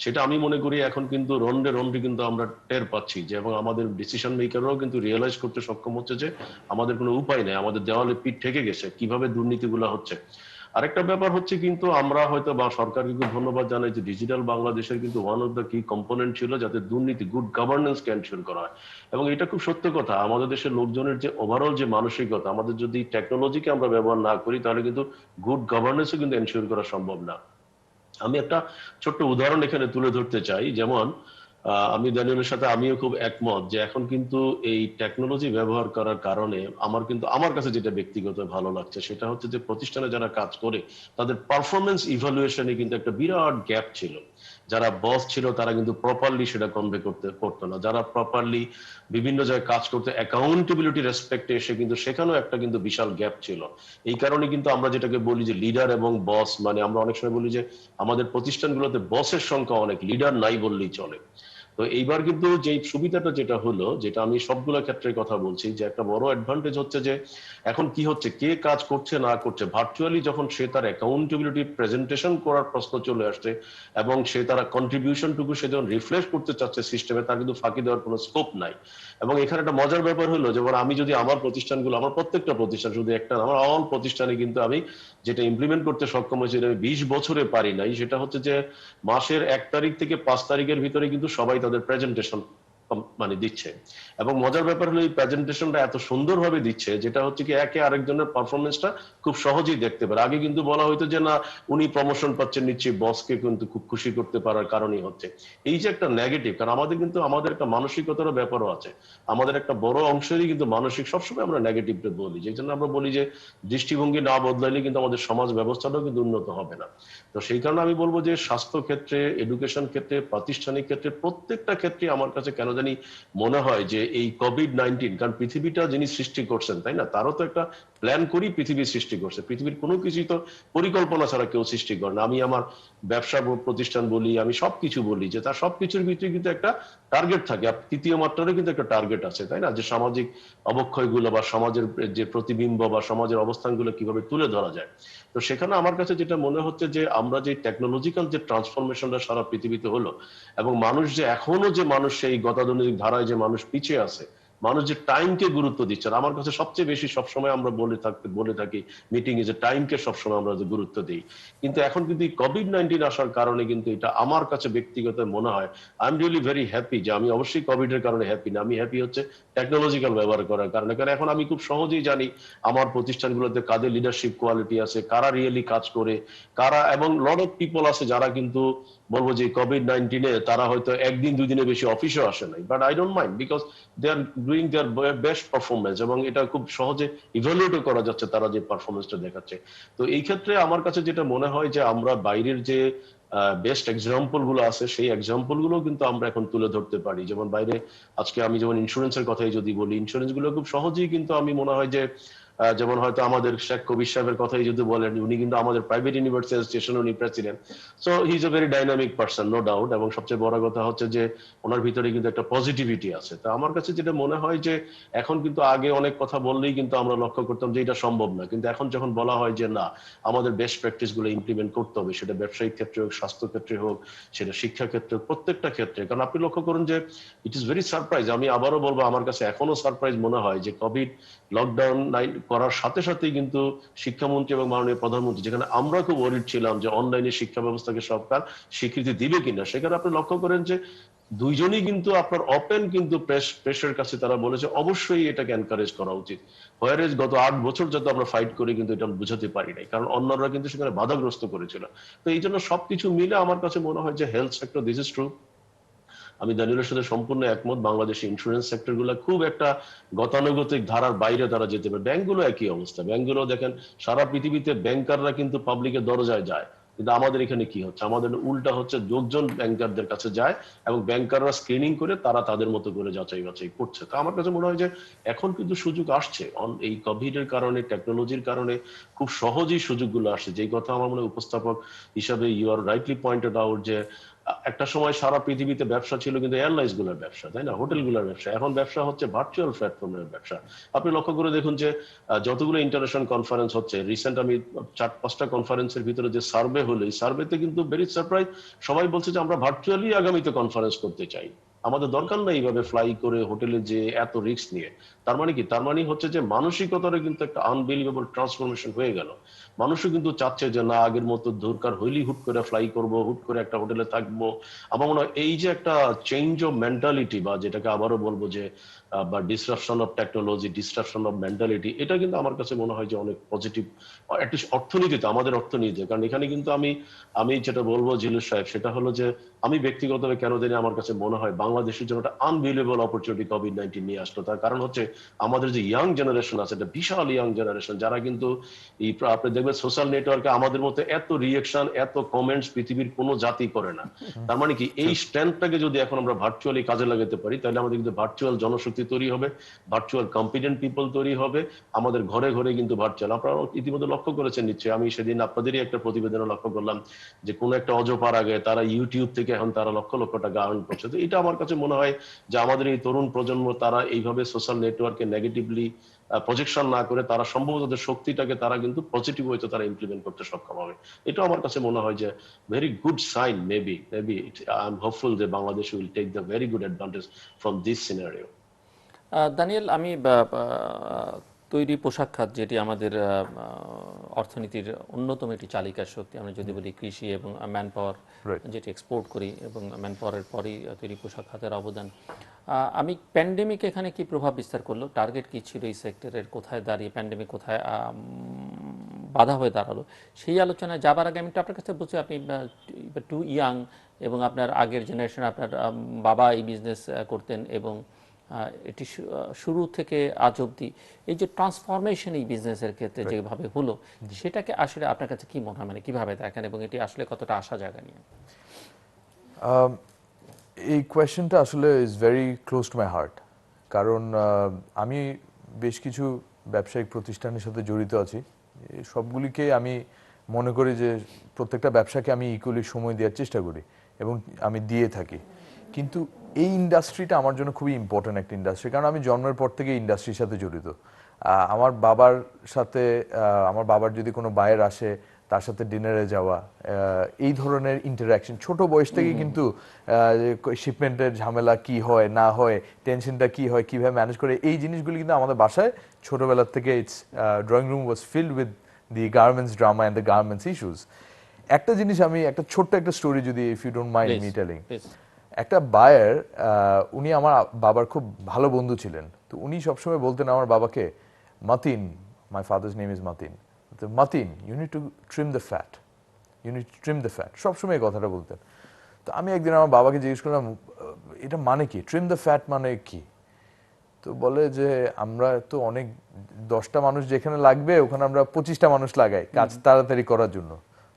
[SPEAKER 2] সেটা আমি মনে করি এখন কিন্তু রন্ডে রন্ডে কিন্তু আমরা টের পাচ্ছি যে, এবং আমাদের ডিসিশন মেকাররাও কিন্তু রিয়েলাইজ করতে সক্ষম হচ্ছে যে আমাদের কোনো উপায় নেই, আমাদের দেওয়ালে পিঠ ঠেকে গেছে কিভাবে দুর্নীতিগুলো হচ্ছে। আরেকটা ব্যাপার হচ্ছে কিন্তু আমরা হয়তো বা সরকারকে খুব ধন্যবাদ জানাই যে ডিজিটাল বাংলাদেশের কিন্তু ওয়ান অফ দ্য কি কম্পোনেন্ট ছিল যাতে দুর্নীতি গুড গভর্নেন্স কে এনশিওর করা হয়। এবং এটা খুব সত্য কথা, আমাদের দেশের লোকজনের যে ওভারঅল যে মানসিকতা, আমাদের যদি টেকনোলজিকে আমরা ব্যবহার না করি তাহলে কিন্তু গুড গভর্নেন্সও কিন্তু এনশিওর করা সম্ভব না। আমি একটা ছোট্ট উদাহরণ এখানে তুলে ধরতে চাই, যেমন আমি ড্যানিয়েলের সাথে আমিও খুব একমত যে এখন কিন্তু এই টেকনোলজি ব্যবহার করার কারণে আমার কাছে যেটা ব্যক্তিগত ভালো লাগছে সেটা হচ্ছে যে প্রতিষ্ঠানে যারা কাজ করে তাদের পারফরমেন্স ইভালুয়েশনে কিন্তু একটা বিরাট গ্যাপ ছিল। যারা বস ছিল তারা কিন্তু প্রপারলি সেটা কনভে করতো না, যারা প্রপারলি বিভিন্ন জায়গায় কাজ করতে অ্যাকাউন্টেবিলিটি রেসপেক্টে এসে কিন্তু সেখানেও একটা কিন্তু বিশাল গ্যাপ ছিল। এই কারণে কিন্তু আমরা যেটাকে বলি যে লিডার এবং বস, মানে আমরা অনেক সময় বলি যে আমাদের প্রতিষ্ঠানগুলোতে বসের সংখ্যা অনেক, লিডার নাই বললেই চলে। তো এইবার কিন্তু যে সুবিধাটা যেটা হলো, যেটা আমি সবগুলো ক্ষেত্রে কথা বলছি, যে একটা বড় অ্যাডভান্টেজ হচ্ছে যে এখন কি হচ্ছে, কে কাজ করছে না করছে ভার্চুয়ালি যখন সে তার অ্যাকাউন্টেবিলিটি প্রেজেন্টেশন করার প্রশ্ন চলে আসছে এবং সে তার কন্ট্রিবিউশনটুকু সে যখন রিফ্লেক্ট করতে চাচ্ছে সিস্টেমে, তার কিন্তু ফাঁকি দেওয়ার কোনো স্কোপ নাই। এবং এখানে একটা মজার ব্যাপার হলো, যেমন আমি যদি আমার প্রতিষ্ঠানগুলো, আমার প্রত্যেকটা প্রতিষ্ঠান, শুধু একটা আমার অল প্রতিষ্ঠানে কিন্তু আমি যেটা ইমপ্লিমেন্ট করতে সক্ষম হয়েছি, এটা আমি 20 বছরে পারি নাই, সেটা হচ্ছে যে মাসের 1 তারিখ থেকে 5 তারিখের ভিতরে কিন্তু সবাই তাদের প্রেজেন্টেশন মানে দিচ্ছে। এবং মজার ব্যাপার হলো এই প্রেজেন্টেশনটা এত সুন্দরভাবে দিচ্ছে, যেটা হচ্ছে কি একে আরেকজনের পারফরমেন্সটা খুব সহজেই দেখতে পারে। আগে কিন্তু বলা হয়তো যে না, উনি প্রমোশন পাচ্ছেন নিশ্চয়ই বসকে কিন্তু খুব খুশি করতে পারার কারণেই হচ্ছে। এই যে একটা নেগেটিভ, কারণ আমাদের একটা মানসিকতারও ব্যাপারও আছে, আমাদের একটা বড় অংশেরই কিন্তু মানসিক, সবসময় আমরা নেগেটিভটা বলি, যে জন্য আমরা বলি যে দৃষ্টিভঙ্গি না বদলাইলে কিন্তু আমাদের সমাজ ব্যবস্থাটাও কিন্তু উন্নত হবে না। তো সেই কারণে আমি বলবো যে স্বাস্থ্য ক্ষেত্রে, এডুকেশন ক্ষেত্রে, প্রাতিষ্ঠানিক ক্ষেত্রে, প্রত্যেকটা ক্ষেত্রে আমার কাছে কেন জানি মনে হয় যে এই কোভিড-19, কারণ পৃথিবীটা যিনি সৃষ্টি করছেন তাই না, তারও তো একটা প্ল্যান করি পৃথিবী সৃষ্টি করছে, পৃথিবীর কোনো কিছুই তো পরিকল্পনা ছাড়া কেউ সৃষ্টি করে না। আমি আমার ব্যবসা প্রতিষ্ঠান বলি, আমি সবকিছু বলি যে তার সবকিছুর ভিতরে কিন্তু একটা টার্গেট থাকে, আর তৃতীয় মাত্রারও কিন্তু একটা টার্গেট আছে তাই না, যে সামাজিক অবক্ষয়গুলো বা সমাজের যে প্রতিবিম্ব বা সমাজের অবস্থানগুলো কিভাবে তুলে ধরা যায়। তো সেখানে আমার কাছে যেটা মনে হচ্ছে যে আমরা যে টেকনোলজিক্যাল যে ট্রান্সফরমেশনটা সারা পৃথিবীতে হলো, এবং মানুষ যে এখনো যে মানুষ সেই গতানুগতিক ধারায় যে মানুষ পিছিয়ে আছে, মানুষ যে টাইমকে গুরুত্ব দিচ্ছে না, আমার কাছে সবচেয়ে বেশি সবসময় আমরা বলে থাকি মিটিং এ যে টাইমকে সবসময় আমরা যে গুরুত্ব দিই, কিন্তু এখন কিন্তু কোভিড-19 আসার কারণে কিন্তু এটা আমার কাছে ব্যক্তিগত মনে হয় I am really very happy, যে আমি অবশ্যই কোভিড এর কারণে হ্যাপি না, আমি হ্যাপি হচ্ছে টেকনোলজিক্যাল ব্যবহার করার কারণে। কারণ এখন আমি খুব সহজেই জানি আমার প্রতিষ্ঠানগুলোতে কাদের লিডারশিপ কোয়ালিটি আছে, কারা রিয়েলি কাজ করে, কারা, এবং লট অফ পিপল আছে যারা কিন্তু বলবো যে কোভিড-19 তারা হয়তো একদিন দুই দিনের বেশি অফিসেও আসে নাই, but I don't mind because they are doing their best performance, এবং এটা খুব সহজে ইভ্যালুয়েটও করা যাচ্ছে তারা যে পারফরমেন্সটা দেখাচ্ছে। তো এই ক্ষেত্রে আমার কাছে যেটা মনে হয় যে আমরা বাইরের যে বেস্ট এক্সাম্পল গুলো আছে সেই এক্সাম্পল গুলো কিন্তু আমরা এখন তুলে ধরতে পারি। যেমন বাইরে আজকে আমি যেমন ইন্স্যুরেন্সের কথাই যদি বলি, ইন্স্যুরেন্স গুলো খুব সহজেই কিন্তু আমি মনে হয় যে যেমন হয়তো আমাদের শেখ কবির সাহেবের কথাই যদি বলেন, উনি কিন্তু আমাদের প্রাইভেট ইউনিভার্সিটি অ্যাসোসিয়েশন উনি president, so he is a very dynamic person, no doubt. এবং সবচেয়ে বড় কথা হচ্ছে যে ওনার ভিতরে কিন্তু একটা পজিটিভিটি আছে। তো আমার কাছে যেটা মনে হয় যে এখন কিন্তু আগে অনেক কথা বললেই কিন্তু আমরা লক্ষ্য করতাম যে এটা সম্ভব না, কিন্তু এখন যখন বলা হয় যে না, আমাদের বেস্ট প্র্যাকটিস গুলো ইমপ্লিমেন্ট করতে হবে, সেটা ব্যবসায়িক ক্ষেত্রে হোক, স্বাস্থ্য ক্ষেত্রে হোক, সেটা শিক্ষা ক্ষেত্রে হোক, প্রত্যেকটা ক্ষেত্রে। কারণ আপনি লক্ষ্য করুন যে ইট ইজ ভেরি সারপ্রাইজ, আমি আবারও বলবো আমার কাছে এখনো সারপ্রাইজ মনে হয় যে করার সাথে সাথেই কিন্তু শিক্ষামন্ত্রী এবং মাননীয় প্রধানমন্ত্রী, যেখানে আমরা খুব ওয়ারিড ছিলাম যে অনলাইনে শিক্ষা ব্যবস্থাকে সরকার স্বীকৃতি দিবে কিনা, সেখানে আপনি লক্ষ্য করেন যে দুইজনই কিন্তু আপনার ওপেন কিন্তু প্রেসের কাছে তারা বলেছে অবশ্যই এটাকে এনকারেজ করা উচিত। হোয়ারেজ গত 8 বছর যত আমরা ফাইট করি কিন্তু এটা বুঝাতে পারি নাই, কারণ অন্যরা কিন্তু সেখানে বাধাগ্রস্ত করেছিল। তো এই জন্য সবকিছু মিলে আমার কাছে মনে হয় যে health sector, this is true, আমি দানিলের সাথে সম্পূর্ণ একমত, বাংলাদেশের ইন্স্যুরেন্স সেক্টর গুলো খুব একটা গতানুগতিক ধারার বাইরে তারা যেতে পারে। ব্যাংকগুলো একই অবস্থা, ব্যাংকগুলো দেখেন সারা পৃথিবীতে ব্যাংকাররা কিন্তু পাবলিকের দরজায় যায়, কিন্তু আমাদের এখানে কি হচ্ছে, আমাদের উল্টা হচ্ছে, লোকজন ব্যাংকারদের কাছে যায় এবং ব্যাংকাররা স্ক্রিনিং করে তারা তাদের মতো করে যাচাই বাছাই করছে। তো আমার কাছে মনে হয় যে এখন কিন্তু সুযোগ আসছে, এই কোভিড এর কারণে, টেকনোলজির কারণে খুব সহজেই সুযোগগুলো আসছে। যেই কথা আমার মনে হয় উপস্থাপক হিসাবে you are rightly pointed out, যে একটা সময় সারা পৃথিবীতে ব্যবসা ছিল কিন্তু এয়ারলাইন্স গুলোর ব্যবসা, তাই না, হোটেল গুলোর ব্যবসা, এখন ব্যবসা হচ্ছে ভার্চুয়াল প্ল্যাটফর্মের ব্যবসা। আপনি লক্ষ্য করে দেখুন যে যতগুলো ইন্টারন্যাশনাল কনফারেন্স হচ্ছে, রিসেন্ট আমি 4-5টা কনফারেন্সের ভিতরে যে সার্ভে হলো, এই সার্ভেতে কিন্তু ভেরি সারপ্রাইজ, সবাই বলছে যে আমরা ভার্চুয়ালি আগামীতে কনফারেন্স করতে চাই, আমাদের দরকার নাই এইভাবে ফ্লাই করে হোটেলে যে এত রিস্ক নিয়ে। তার মানে কি, তার মানে হচ্ছে যে মানসিকতার কিন্তু একটা আনবিলিভেবল ট্রান্সফরমেশন হয়ে গেল। মানুষও কিন্তু চাচ্ছে যে না, আগের মতো দরকার হইলেই হুট করে ফ্লাই করব, হুট করে একটা হোটেলে থাকবো। আমার মনে হয় এই যে একটা চেঞ্জ অফ মেন্টালিটি, বা যেটাকে আবারও বলবো যে বা disruption of technology, disruption of mentality, এটা কিন্তু আমার কাছে মনে হয় যে অনেক পজিটিভ, অ্যাটলিস্ট অর্থনীতিতে, আমাদের অর্থনীতিতে। কারণ এখানে কিন্তু আমি যেটা বলবো জিলুস সাহেব, সেটা হলো যে আমি ব্যক্তিগতভাবে কেন জানি আমার কাছে মনে হয় বাংলাদেশের জন্য একটা আনবিলিভেবল অপরচুনিটি কোভিড-19 নিয়ে আসলো। তার কারণ হচ্ছে আমাদের যে ইয়াং জেনারেশন আছে, একটা বিশাল ইয়াং জেনারেশন, যারা কিন্তু এই আপনি দেখবেন সোশ্যাল নেটওয়ার্কে আমাদের মতো এত রিয়েকশন, এত কমেন্টস পৃথিবীর কোনো জাতি করে না। তার মানে কি, এই স্ট্রেংথটাকে যদি এখন আমরা ভার্চুয়ালি কাজে লাগাতে পারি, তাহলে আমাদের কিন্তু ভার্চুয়াল জনশক্তি তৈরি হবে, ভার্চুয়াল কম্পিটেন্ট পিপল তৈরি হবে, আমাদের ঘরে ঘরে কিন্তু ভার্চুয়াল। আপনারা ইতিমধ্যে লক্ষ্য করেছেন নিশ্চয়ই, আমি সেদিন আপনাদেরই একটা প্রতিবেদনে লক্ষ্য করলাম যে কোন একটা অজপার আগে তারা ইউটিউব থেকে এখন তারা লক্ষ লক্ষ টাকা আর্ন করছে। তো এটা আমার কাছে মনে হয় যে আমাদের এই তরুণ প্রজন্ম, তারা এইভাবে সোশ্যাল নেটওয়ার্কে নেগেটিভলি প্রজেকশন না করে তারা সম্ভবত তাদের শক্তিটাকে তারা কিন্তু পজিটিভ ওয়েতে তারা ইমপ্লিমেন্ট করতে সক্ষম হবে। এটা আমার কাছে মনে হয় যে very good sign. Maybe I am hopeful যে Bangladesh will take the very good advantage from this scenario.
[SPEAKER 1] Daniel, আমি তৈরি পোশাক খাত, যেটি আমাদের অর্থনীতির অন্যতম একটি চালিকা শক্তি, আমরা যদি বলি কৃষি এবং ম্যান পাওয়ার, যেটি এক্সপোর্ট করি, এবং ম্যান পাওয়ারের পরেই তৈরি পোশাক খাতের অবদান। আমি প্যান্ডেমিক এখানে কি প্রভাব বিস্তার করলো, টার্গেট কি ছিল এই সেক্টরের, কোথায় দাঁড়িয়ে প্যান্ডেমিক কোথায় বাধা হয়ে দাঁড়ালো, সেই আলোচনায় যাবার আগে আমি একটু আপনার কাছে বলছি, আপনি টু ইয়াং, এবং আপনার আগের জেনারেশন, আপনার বাবা এই বিজনেস করতেন, এবং এটি শুরু থেকে আজ অবধি এই যে ট্রান্সফরমেশন এই বিজনেসের ক্ষেত্রে যেভাবে হলো, সেটাকে আসলে আপনার কাছে কি মনে হয়, মানে কিভাবে দেখেন, এবং এটি আসলে কতটা আশা জায়গা নিয়ে?
[SPEAKER 3] এই কোয়েশ্চেনটা আসলে is very close to my heart, কারণ আমি বেশ কিছু ব্যবসায়িক প্রতিষ্ঠানের সাথে জড়িত আছি। সবগুলিকে আমি মনে করি যে প্রত্যেকটা ব্যবসাকে আমি ইকুয়ালি সময় দেওয়ার চেষ্টা করি, এবং আমি দিয়ে থাকি। কিন্তু এই ইন্ডাস্ট্রিটা আমার জন্য খুবই ইম্পর্ট্যান্ট একটা ইন্ডাস্ট্রি, কারণ আমি জন্মের পর থেকে ইন্ডাস্ট্রির সাথে জড়িত। আমার বাবার সাথে, আমার বাবার যদি কোনো বায়ের আসে, তার সাথে ডিনারে যাওয়া, এই ধরনের ইন্টারাকশন ছোট বয়স থেকে কিন্তু শিপমেন্টের ঝামেলা কি হয় না হয়, টেনশনটা কি হয়, কিভাবে ম্যানেজ করে, এই জিনিসগুলি কিন্তু আমাদের বাসায় ছোটবেলার থেকে it's drawing room was filled with the garments drama and the garments issues. একটা জিনিস, আমি একটা ছোট্ট একটা স্টোরি যদি, if you don't mind me telling. একটা বায়ার, উনি আমার বাবার খুব ভালো বন্ধু ছিলেন। তো উনি সবসময় বলতেন আমার বাবাকে, Matin, my father's name is Matin, Matin, you need to trim the fat, you need to trim the fat, সবসময় এই কথাটা বলতেন। তো আমি একদিন আমার বাবাকে জিজ্ঞেস করলাম, এটা মানে কি, ট্রিম দ্য ফ্যাট মানে কি? তো বলে যে আমরা তো অনেক 10টা মানুষ যেখানে লাগবে ওখানে আমরা 25টা মানুষ লাগাই কাজ তাড়াতাড়ি করার জন্য।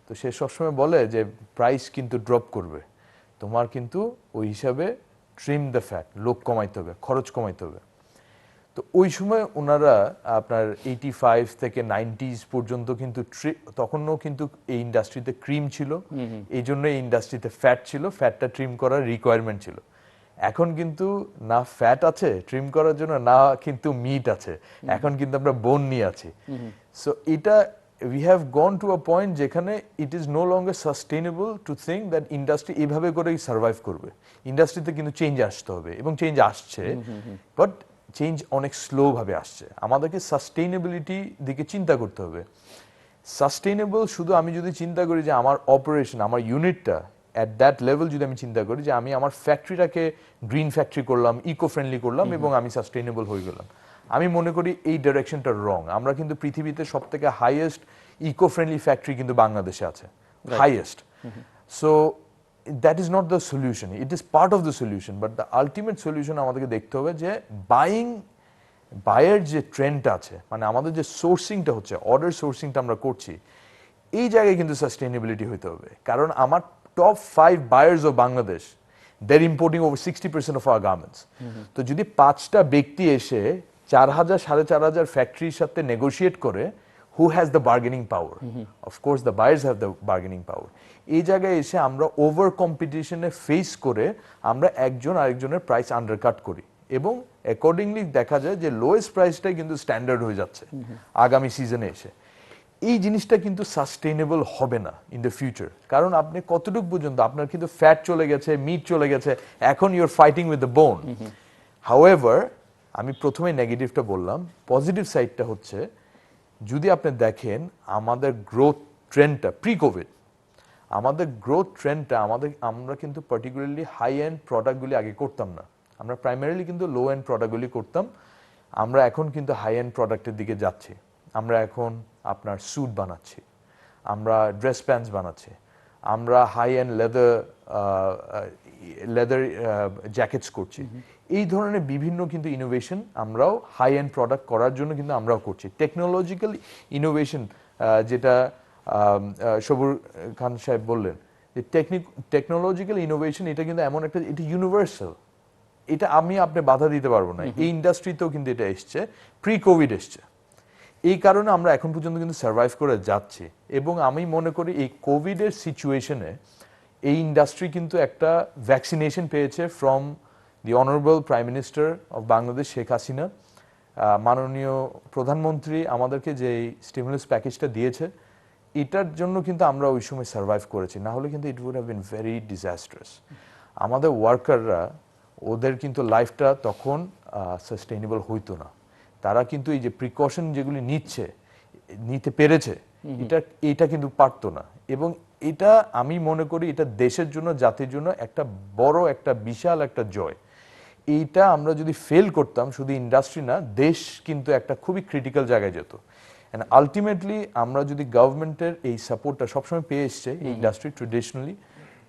[SPEAKER 3] তো সে সবসময় বলে যে প্রাইস কিন্তু ড্রপ করবে, তোমার কিন্তু ওই হিসাবে ট্রিম দ্য ফ্যাট, লোক কমাইতে হবে, খরচ কমাইতে হবে। তো ওই সময় ওনারা আপনার 85 থেকে 90s পর্যন্ত কিন্তু তখনও কিন্তু এই ইন্ডাস্ট্রিতে ক্রিম ছিল, এই জন্য এই ইন্ডাস্ট্রিতে ফ্যাট ছিল, ফ্যাটটা ট্রিম করার রিকোয়ারমেন্ট ছিল। এখন কিন্তু না ফ্যাট আছে ট্রিম করার জন্য, না কিন্তু মিট আছে, এখন কিন্তু আমরা বোন নিয়ে আছি। সো এটা we have gone to a point যেখানে it is no longer sustainable to think that industry এইভাবে করেই সার্ভাইভ করবে। ইন্ডাস্ট্রিতে কিন্তু চেঞ্জ আসতে হবে, এবং চেঞ্জ আসছে, বাট চেঞ্জ অনেক স্লো ভাবে আসছে। আমাদেরকে সাস্টেইনেবিলিটি দিকে চিন্তা করতে হবে। সাস্টেইনেবল শুধু আমি যদি চিন্তা করি যে আমার অপারেশন, আমার ইউনিটটা অ্যাট দ্যাট লেভেল যদি আমি চিন্তা করি যে আমি আমার ফ্যাক্টরিটাকে গ্রিন ফ্যাক্টরি করলাম, ইকো ফ্রেন্ডলি করলাম এবং আমি সাস্টেইনেবল হয়ে গেলাম, আমি মনে করি এই ডাইরেকশনটা রং। আমরা কিন্তু পৃথিবীতে সবথেকে হাইয়েস্ট ইকো ফ্রেন্ডলি ফ্যাক্টরি কিন্তু বাংলাদেশে আছে, highest. So that is not the solution, it is part of the solution, but the ultimate solution আমাদেরকে দেখতে হবে যে বায়ের যে ট্রেন্ডটা আছে, মানে আমাদের যে সোর্সিংটা হচ্ছে, অর্ডার সোর্সিংটা আমরা করছি, এই জায়গায় কিন্তু সাস্টেইনেবিলিটি হতে হবে। কারণ আমার top 5 buyers of Bangladesh, they're importing over 60% of our garments. তো যদি 5টা ব্যক্তি এসে 4,000 4,500 ফ্যাক্টরির সাথে নেগোশিয়েট করে, who has the bargaining power? Of course the buyers have the bargaining power. এই জায়গায় এসে আমরা ওভার কম্পিটিশনে ফেস করে আমরা একজন আরেকজনের প্রাইস আন্ডারকাট করি এবং অ্যাকর্ডিংলি দেখা যায় যে লোয়েস্ট প্রাইসটাই কিন্তু স্ট্যান্ডার্ড হয়ে যাচ্ছে আগামী সিজনে এসে। এই জিনিসটা কিন্তু সাস্টেইনেবল হবে না ইন দ্য ফিউচার। কারণ আপনি কতটুকু পর্যন্ত আপনার কিন্তু ফ্যাট চলে গেছে, মিট চলে গেছে, এখন your fighting with the bone. However আমি প্রথমে নেগেটিভটা বললাম, পজিটিভ সাইডটা হচ্ছে যদি আপনি দেখেন আমাদের গ্রোথ ট্রেন্ডটা প্রি কোভিড, আমাদের গ্রোথ ট্রেন্ডটা আমরা কিন্তু পার্টিকুলারলি হাই এন্ড প্রোডাক্টগুলি আগে করতাম না, আমরা প্রাইমারিলি কিন্তু লো এন্ড প্রোডাক্টগুলি করতাম। আমরা এখন কিন্তু হাই এন্ড প্রোডাক্টের দিকে যাচ্ছি। আমরা এখন আপনার স্যুট বানাচ্ছি, আমরা ড্রেস প্যান্টস বানাচ্ছি, আমরা হাই এন্ড লেদার জ্যাকেটস করছি। এই ধরনের বিভিন্ন কিন্তু ইনোভেশন আমরাও হাই এন্ড প্রোডাক্ট করার জন্য কিন্তু আমরাও করছি। টেকনোলজিক্যাল ইনোভেশন যেটা সবুর খান সাহেব বললেন যে টেকনোলজিক্যাল ইনোভেশন, এটা কিন্তু এমন একটা, এটা ইউনিভার্সাল, এটা আপনি বাধা দিতে পারবো না। এই ইন্ডাস্ট্রিতেও কিন্তু এটা এসছে, প্রি কোভিড এসছে। এই কারণে আমরা এখন পর্যন্ত কিন্তু সার্ভাইভ করে যাচ্ছি এবং আমি মনে করি এই কোভিডের সিচুয়েশনে এই ইন্ডাস্ট্রি কিন্তু একটা ভ্যাকসিনেশন পেয়েছে from the honourable prime minister of Bangladesh Sheikh Hasina. মাননীয় প্রধানমন্ত্রী আমাদেরকে যে স্টিমুলাস প্যাকেজটা দিয়েছে, এটার জন্য কিন্তু আমরা ওই সময় সার্ভাইভ করেছি, না হলে কিন্তু it would have been very disastrous. আমাদের ওয়ার্কাররা, ওদের কিন্তু লাইফটা তখন সাস্টেইনেবল হইতো না। তারা কিন্তু এই যে প্রিকশন যেগুলি নিতে পেরেছে, এটা কিন্তু পারতো না। এবং এটা আমি মনে করি এটা দেশের জন্য, জাতির জন্য একটা বড়, একটা বিশাল একটা জয়। এইটা আমরা যদি ফেল করতাম, শুধু ইন্ডাস্ট্রি না, দেশ কিন্তু একটা খুবই ক্রিটিক্যাল জায়গায় যেত। এন্ড আলটিমেটলি আমরা যদি গভর্নমেন্টের এই সাপোর্টটা সবসময় পেয়ে এসছে এই industry traditionally,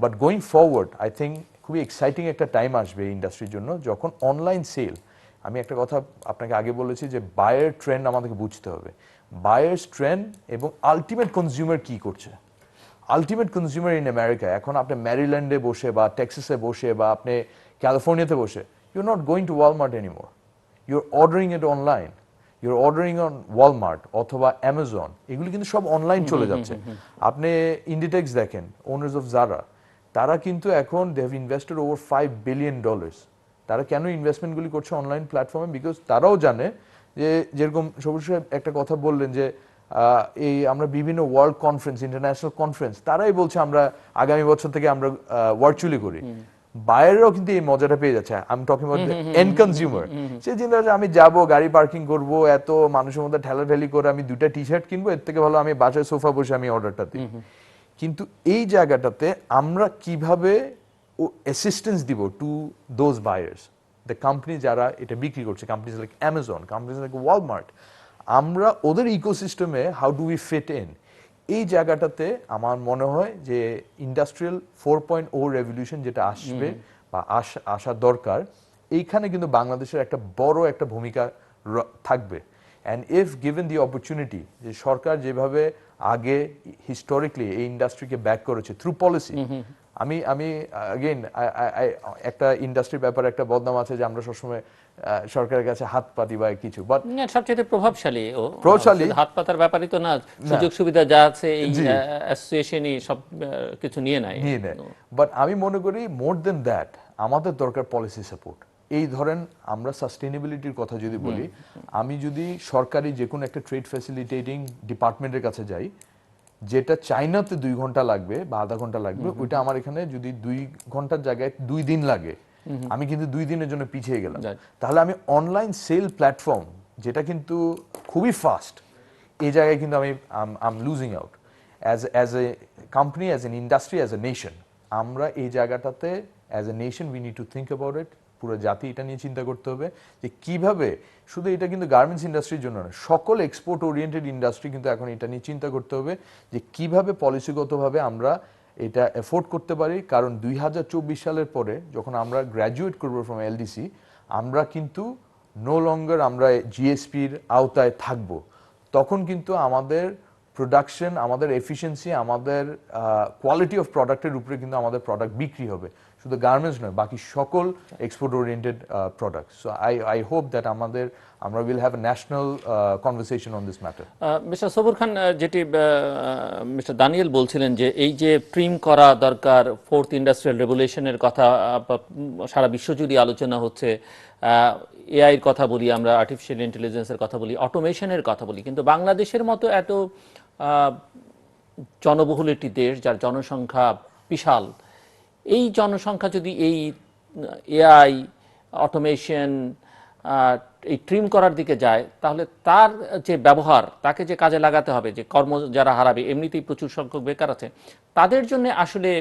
[SPEAKER 3] but going forward I think খুবই এক্সাইটিং একটা টাইম আসবে এই ইন্ডাস্ট্রির জন্য, যখন অনলাইন সেল, আমি একটা কথা আপনাকে আগে বলেছি যে বায়ার ট্রেন্ড আমাদেরকে বুঝতে হবে, বায়ার্স ট্রেন্ড এবং আলটিমেট কনজিউমার কি করছে। আলটিমেট কনজিউমার ইন আমেরিকা, এখন আপনি ম্যারিল্যান্ডে বসে বা টেক্সাসে বসে বা আপনি ক্যালিফোর্নিয়াতে বসে, you are not going to Walmart anymore, you are ordering it online, you are ordering on Walmart অথবা অ্যামাজন, এগুলি কিন্তু সব অনলাইন চলে যাচ্ছে। আপনি ইন্ডিটেক্স দেখেন, ওনার্স অফ জারা, তারা কিন্তু এখন they have invested over $5 billion। তারা কেন ইনভেস্টমেন্টগুলি করছে অনলাইন প্ল্যাটফর্মে? বিকজ তারাও জানে যে, যেরকম সবুজ সাহেব একটা কথা বললেন যে এই আমরা বিভিন্ন ওয়ার্ল্ড কনফারেন্স, ইন্টারন্যাশনাল কনফারেন্স, তারাই বলছে আমরা আগামী বছর থেকে আমরা ভার্চুয়ালি করি। বায়াররাও কিন্তু এই মজাটা পেয়ে যাচ্ছে। I am talking about end consumer. সে চিন্তা করছে আমি যাব, গাড়ি পার্কিং করব, এত মানুষের মধ্যে ঠেলাঠেলি করে আমি 2টা টি-শার্ট কিনবো, এর থেকে ভালো আমি বাসায় সোফা বসে আমি অর্ডারটা দিই। কিন্তু এই জায়গাটাতে আমরা কিভাবে অ্যাসিস্ট্যান্স দিব to those buyers, the company যারা এটা বিক্রি করছে, companies like Amazon, companies like Walmart, আমরা ওদের ইকোসিস্টেমে how do we fit in? এই জায়গাটাতে আমার মনে হয় যে ইন্ডাস্ট্রিয়াল 4.0 রেভলিউশন যেটা আসবে বা আসার দরকার, এইখানে কিন্তু বাংলাদেশের একটা বড় একটা ভূমিকা থাকবে। And if given the opportunity, যে সরকার যেভাবে আগে হিস্টোরিক্যালি এই ইন্ডাস্ট্রিকে ব্যাক করেছে থ্রু পলিসি, আমি अगेन একটা ইন্ডাস্ট্রির ব্যাপারে একটা বদনাম আছে যে আমরা সবসময় সরকারের কাছে হাত পাতি বা কিছু, বাট
[SPEAKER 1] সবচেয়ে প্রভাবশালী হাত পাতার ব্যাপারই তো না, সুযোগ সুবিধা যা আছে এই অ্যাসোসিয়েশনই সব কিছু নিয়ে নেয়।
[SPEAKER 3] বাট আমি মনে করি মোর দেন দ্যাট আমাদের দরকার পলিসি সাপোর্ট। এই ধরেন আমরা সাস্টেইনেবিলিটির কথা যদি বলি, আমি যদি সরকারি যে কোনো একটা ট্রেড ফ্যাসিলিটেটিং ডিপার্টমেন্টের কাছে যাই, যেটা চাইনাতে 2 ঘন্টা লাগবে বা আধা ঘন্টা লাগবে, ওইটা আমার এখানে যদি 2 ঘন্টার জায়গায় 2 দিন লাগে, আমি কিন্তু 2 দিনের জন্য পিছিয়ে গেলাম।
[SPEAKER 1] Right.
[SPEAKER 3] তাহলে আমি অনলাইন সেল প্ল্যাটফর্ম যেটা কিন্তু খুবই ফাস্ট, এই জায়গায় কিন্তু আমি am losing out as a company, as an industry, as a nation. আমরা এই জায়গাটাতে as a nation we need to think about it. পুরো জাতি এটা নিয়ে চিন্তা করতে হবে যে কিভাবে, শুধু এটা কিন্তু গার্মেন্টস ইন্ডাস্ট্রির জন্য না, সকল এক্সপোর্ট ওরিয়েন্টেড ইন্ডাস্ট্রি কিন্তু এখন এটা নিয়ে চিন্তা করতে হবে যে কিভাবে পলিসিগতভাবে আমরা এটা এফোর্ড করতে পারি। কারণ 2024 সালের পরে যখন আমরা গ্র্যাজুয়েট করবো ফ্রম এলডিসি, আমরা কিন্তু নো লঙ্গার আমরা জিএসপির আওতায় থাকবো। তখন কিন্তু আমাদের প্রোডাকশন, আমাদের এফিসিয়েন্সি, আমাদের কোয়ালিটি অফ প্রোডাক্টের উপরে কিন্তু আমাদের প্রোডাক্ট বিক্রি হবে, শুধু গার্মেন্টস নয়, বাকি সকল export oriented product. So I hope that আমরা will have a national conversation on this matter.
[SPEAKER 1] Mister Sabur Khan, যেটি মিস্টার দানিয়েল বলছিলেন যে এই যে ট্রিম করা দরকার, ফোর্থ ইন্ডাস্ট্রিয়াল রেভলিউশনের কথা সারা বিশ্বজুড়ে আলোচনা হচ্ছে, এআইয়ের কথা বলি আমরা, আর্টিফিশিয়াল ইন্টেলিজেন্সের কথা বলি, অটোমেশনের কথা বলি, কিন্তু বাংলাদেশের মতো এত জনবহুল একটি দেশ যার জনসংখ্যা বিশাল, এই জনসংখ্যা যদি এই এআই, অটোমেশন, এই ট্রিম করার দিকে যায়, তাহলে তার যে ব্যবহার, তাকে যে কাজে লাগাতে হবে, যে কর্ম যারা হারাবে, এমনিতেই প্রচুর সংখ্যক বেকার আছে, তাদের জন্য আসলে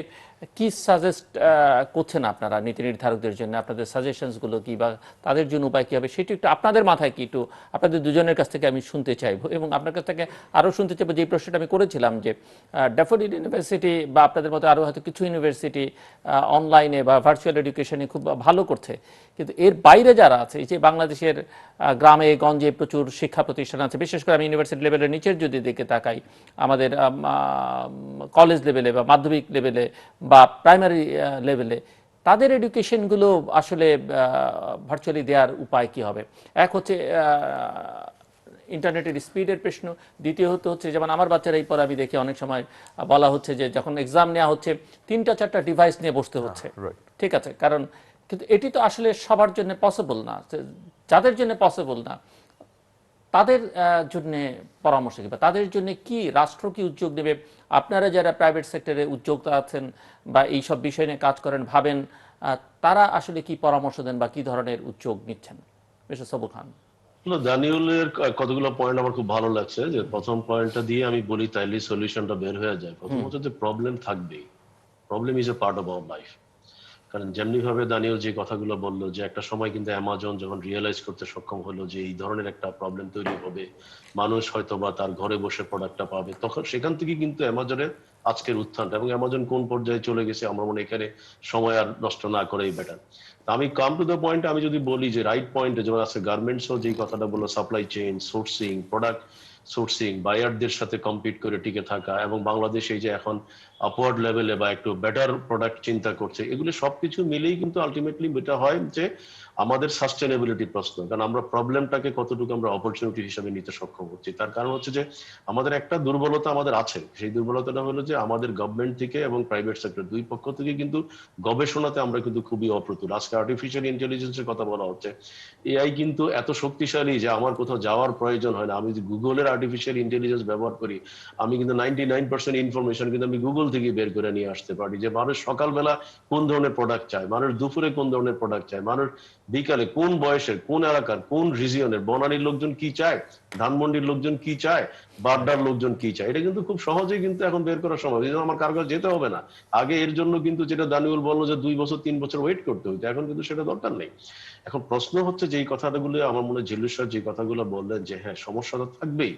[SPEAKER 1] কি সাজেস্ট করছেন আপনারা নীতি নির্ধারকদের জন্য? আপনাদের সাজেশনসগুলো কি, বা তাদের জন্য উপায় কী হবে, সেটি একটু আপনাদের মাথায় কি একটু আপনাদের দুজনের কাছ থেকে আমি শুনতে চাইবো। এবং আপনার কাছ থেকে আরও শুনতে চাইবো যে প্রশ্নটা আমি করেছিলাম যে ড্যাফোডিল ইউনিভার্সিটি বা আপনাদের মতো আরও হয়তো কিছু ইউনিভার্সিটি অনলাইনে বা ভার্চুয়াল এডুকেশনে খুব ভালো করছে, কিন্তু এর বাইরে যারা আছে, এই যে বাংলাদেশের গ্রামে গঞ্জে প্রচুর শিক্ষা প্রতিষ্ঠান আছে, বিশেষ করে আমি ইউনিভার্সিটি লেভেলের নিচের যদি দিকে তাকাই, আমাদের কলেজ লেভেলে বা মাধ্যমিক লেভেলে বা প্রাইমারি লেভেলে, তাদের এডুকেশনগুলো আসলে ভার্চুয়ালি দেওয়ার উপায় কি হবে? এক হচ্ছে ইন্টারনেটের স্পিডের প্রশ্ন, দ্বিতীয়ত হচ্ছে যেমন আমার বাচ্চারা এই পরে আমি দেখি অনেক সময় বলা হচ্ছে যে যখন এক্সাম নেওয়া হচ্ছে 3টা-4টা ডিভাইস নিয়ে বসতে হচ্ছে। ঠিক আছে, কারণ কিন্তু এটি তো আসলে সবার জন্য পসিবল না, যাদের জন্য পসিবল না তাদের জন্য পরামর্শ কি, বা তাদের জন্য কি রাষ্ট্র কি উদ্যোগ নেবে? আপনারা যারা প্রাইভেট সেক্টরে উদ্যোক্তা আছেন বা এই সব বিষয় নিয়ে কাজ করেন, ভাবেন, তারা আসলে কি পরামর্শ দেন বা কি ধরনের উদ্যোগ নিচ্ছেন? মিস্টার সবুর খান।
[SPEAKER 2] দানিউলের কতগুলো পয়েন্ট আমার খুব ভালো লাগছে, যে প্রথম পয়েন্টটা দিয়ে আমি বলি তাইলে সলিউশনটা বের হয়ে যায়। প্রথম হচ্ছে যে প্রবলেম থাকবেই, problem is a part of our life. কারণ যেমনি ভাবে দানিয়েল যে কথাগুলো বললো, যে একটা সময় কিন্তু অ্যামাজন যখন রিয়েলাইজ করতে সক্ষম হলো যে এই ধরনের একটা প্রবলেম তৈরি হবে, মানুষ হয়তো বা তার ঘরে বসে প্রোডাক্টটা পাবে, তখন সেখান থেকে কিন্তু অ্যামাজনের আজকের উত্থানটা, এবং অ্যামাজন কোন পর্যায়ে চলে গেছে আমরা মনে এখানে সময় আর নষ্ট না করেই বেটার। আমি কাম টু দ্য পয়েন্ট, আমি যদি বলি যে রাইট পয়েন্টে, যেমন আছে গার্মেন্টসও যেই কথাটা বললো, supply chain, sourcing, product sourcing, বায়ারদের সাথে কম্পিট করে টিকে থাকা, এবং বাংলাদেশ এই যে এখন আপওয়ার্ড লেভেলে বা একটু বেটার প্রোডাক্ট চিন্তা করছে, এগুলো সবকিছু মিলেই কিন্তু আলটিমেটলি এটা হয় যে আমাদের সাস্টেনেবিলিটির প্রশ্ন। কারণ আমরা প্রবলেমটাকে কতটুকু আমরা অপরচুনিটি হিসেবে নিতে সক্ষম হচ্ছি, তার কারণ হচ্ছে যে আমাদের একটা দুর্বলতা আমাদের আছে। সেই দুর্বলতাটা হলো যে আমাদের গভর্নমেন্ট থেকে এবং প্রাইভেট সেক্টর দুই পক্ষ থেকে কিন্তু গবেষণাতে আমরা কিন্তু খুবই অপ্রতুল। আজকে আর্টিফিশিয়াল ইন্টেলিজেন্সের কথা বলা হচ্ছে, এআই কিন্তু এত শক্তিশালী যে আমার কোথাও যাওয়ার প্রয়োজন হয় না। আমি যদি গুগলের আর্টিফিশিয়াল ইন্টেলিজেন্স ব্যবহার করি, আমি কিন্তু 99% ইনফরমেশন কিন্তু আমি গুগল থেকে বের করে নিয়ে আসতে পারি, যে মানুষ সকালবেলা কোন ধরনের প্রোডাক্ট চায়, মানুষ দুপুরে কোন ধরনের প্রোডাক্ট চায়, মানুষ বিকালে কোন বয়সের, কোন এলাকার, কোন রিজিয়নের, বনানীর লোকজন কি চায়, ধানমন্ডির লোকজন কি চায়, বাড্ডার লোকজন কি চায়, এটা কিন্তু খুব সহজেই কিন্তু এখন বের করা সম্ভব। এই জন্য আমার কারো কাছে যেতে হবে না। আগে এর জন্য কিন্তু যেটা দানিউল বললো যে 2 বছর 3 বছর ওয়েট করতে হইতো, এখন কিন্তু সেটা দরকার নেই। এখন প্রশ্ন হচ্ছে যে এই কথাগুলো আমার মনে হয় জিল্লুর সাহেব যে কথাগুলো বললেন যে হ্যাঁ সমস্যা তো থাকবেই,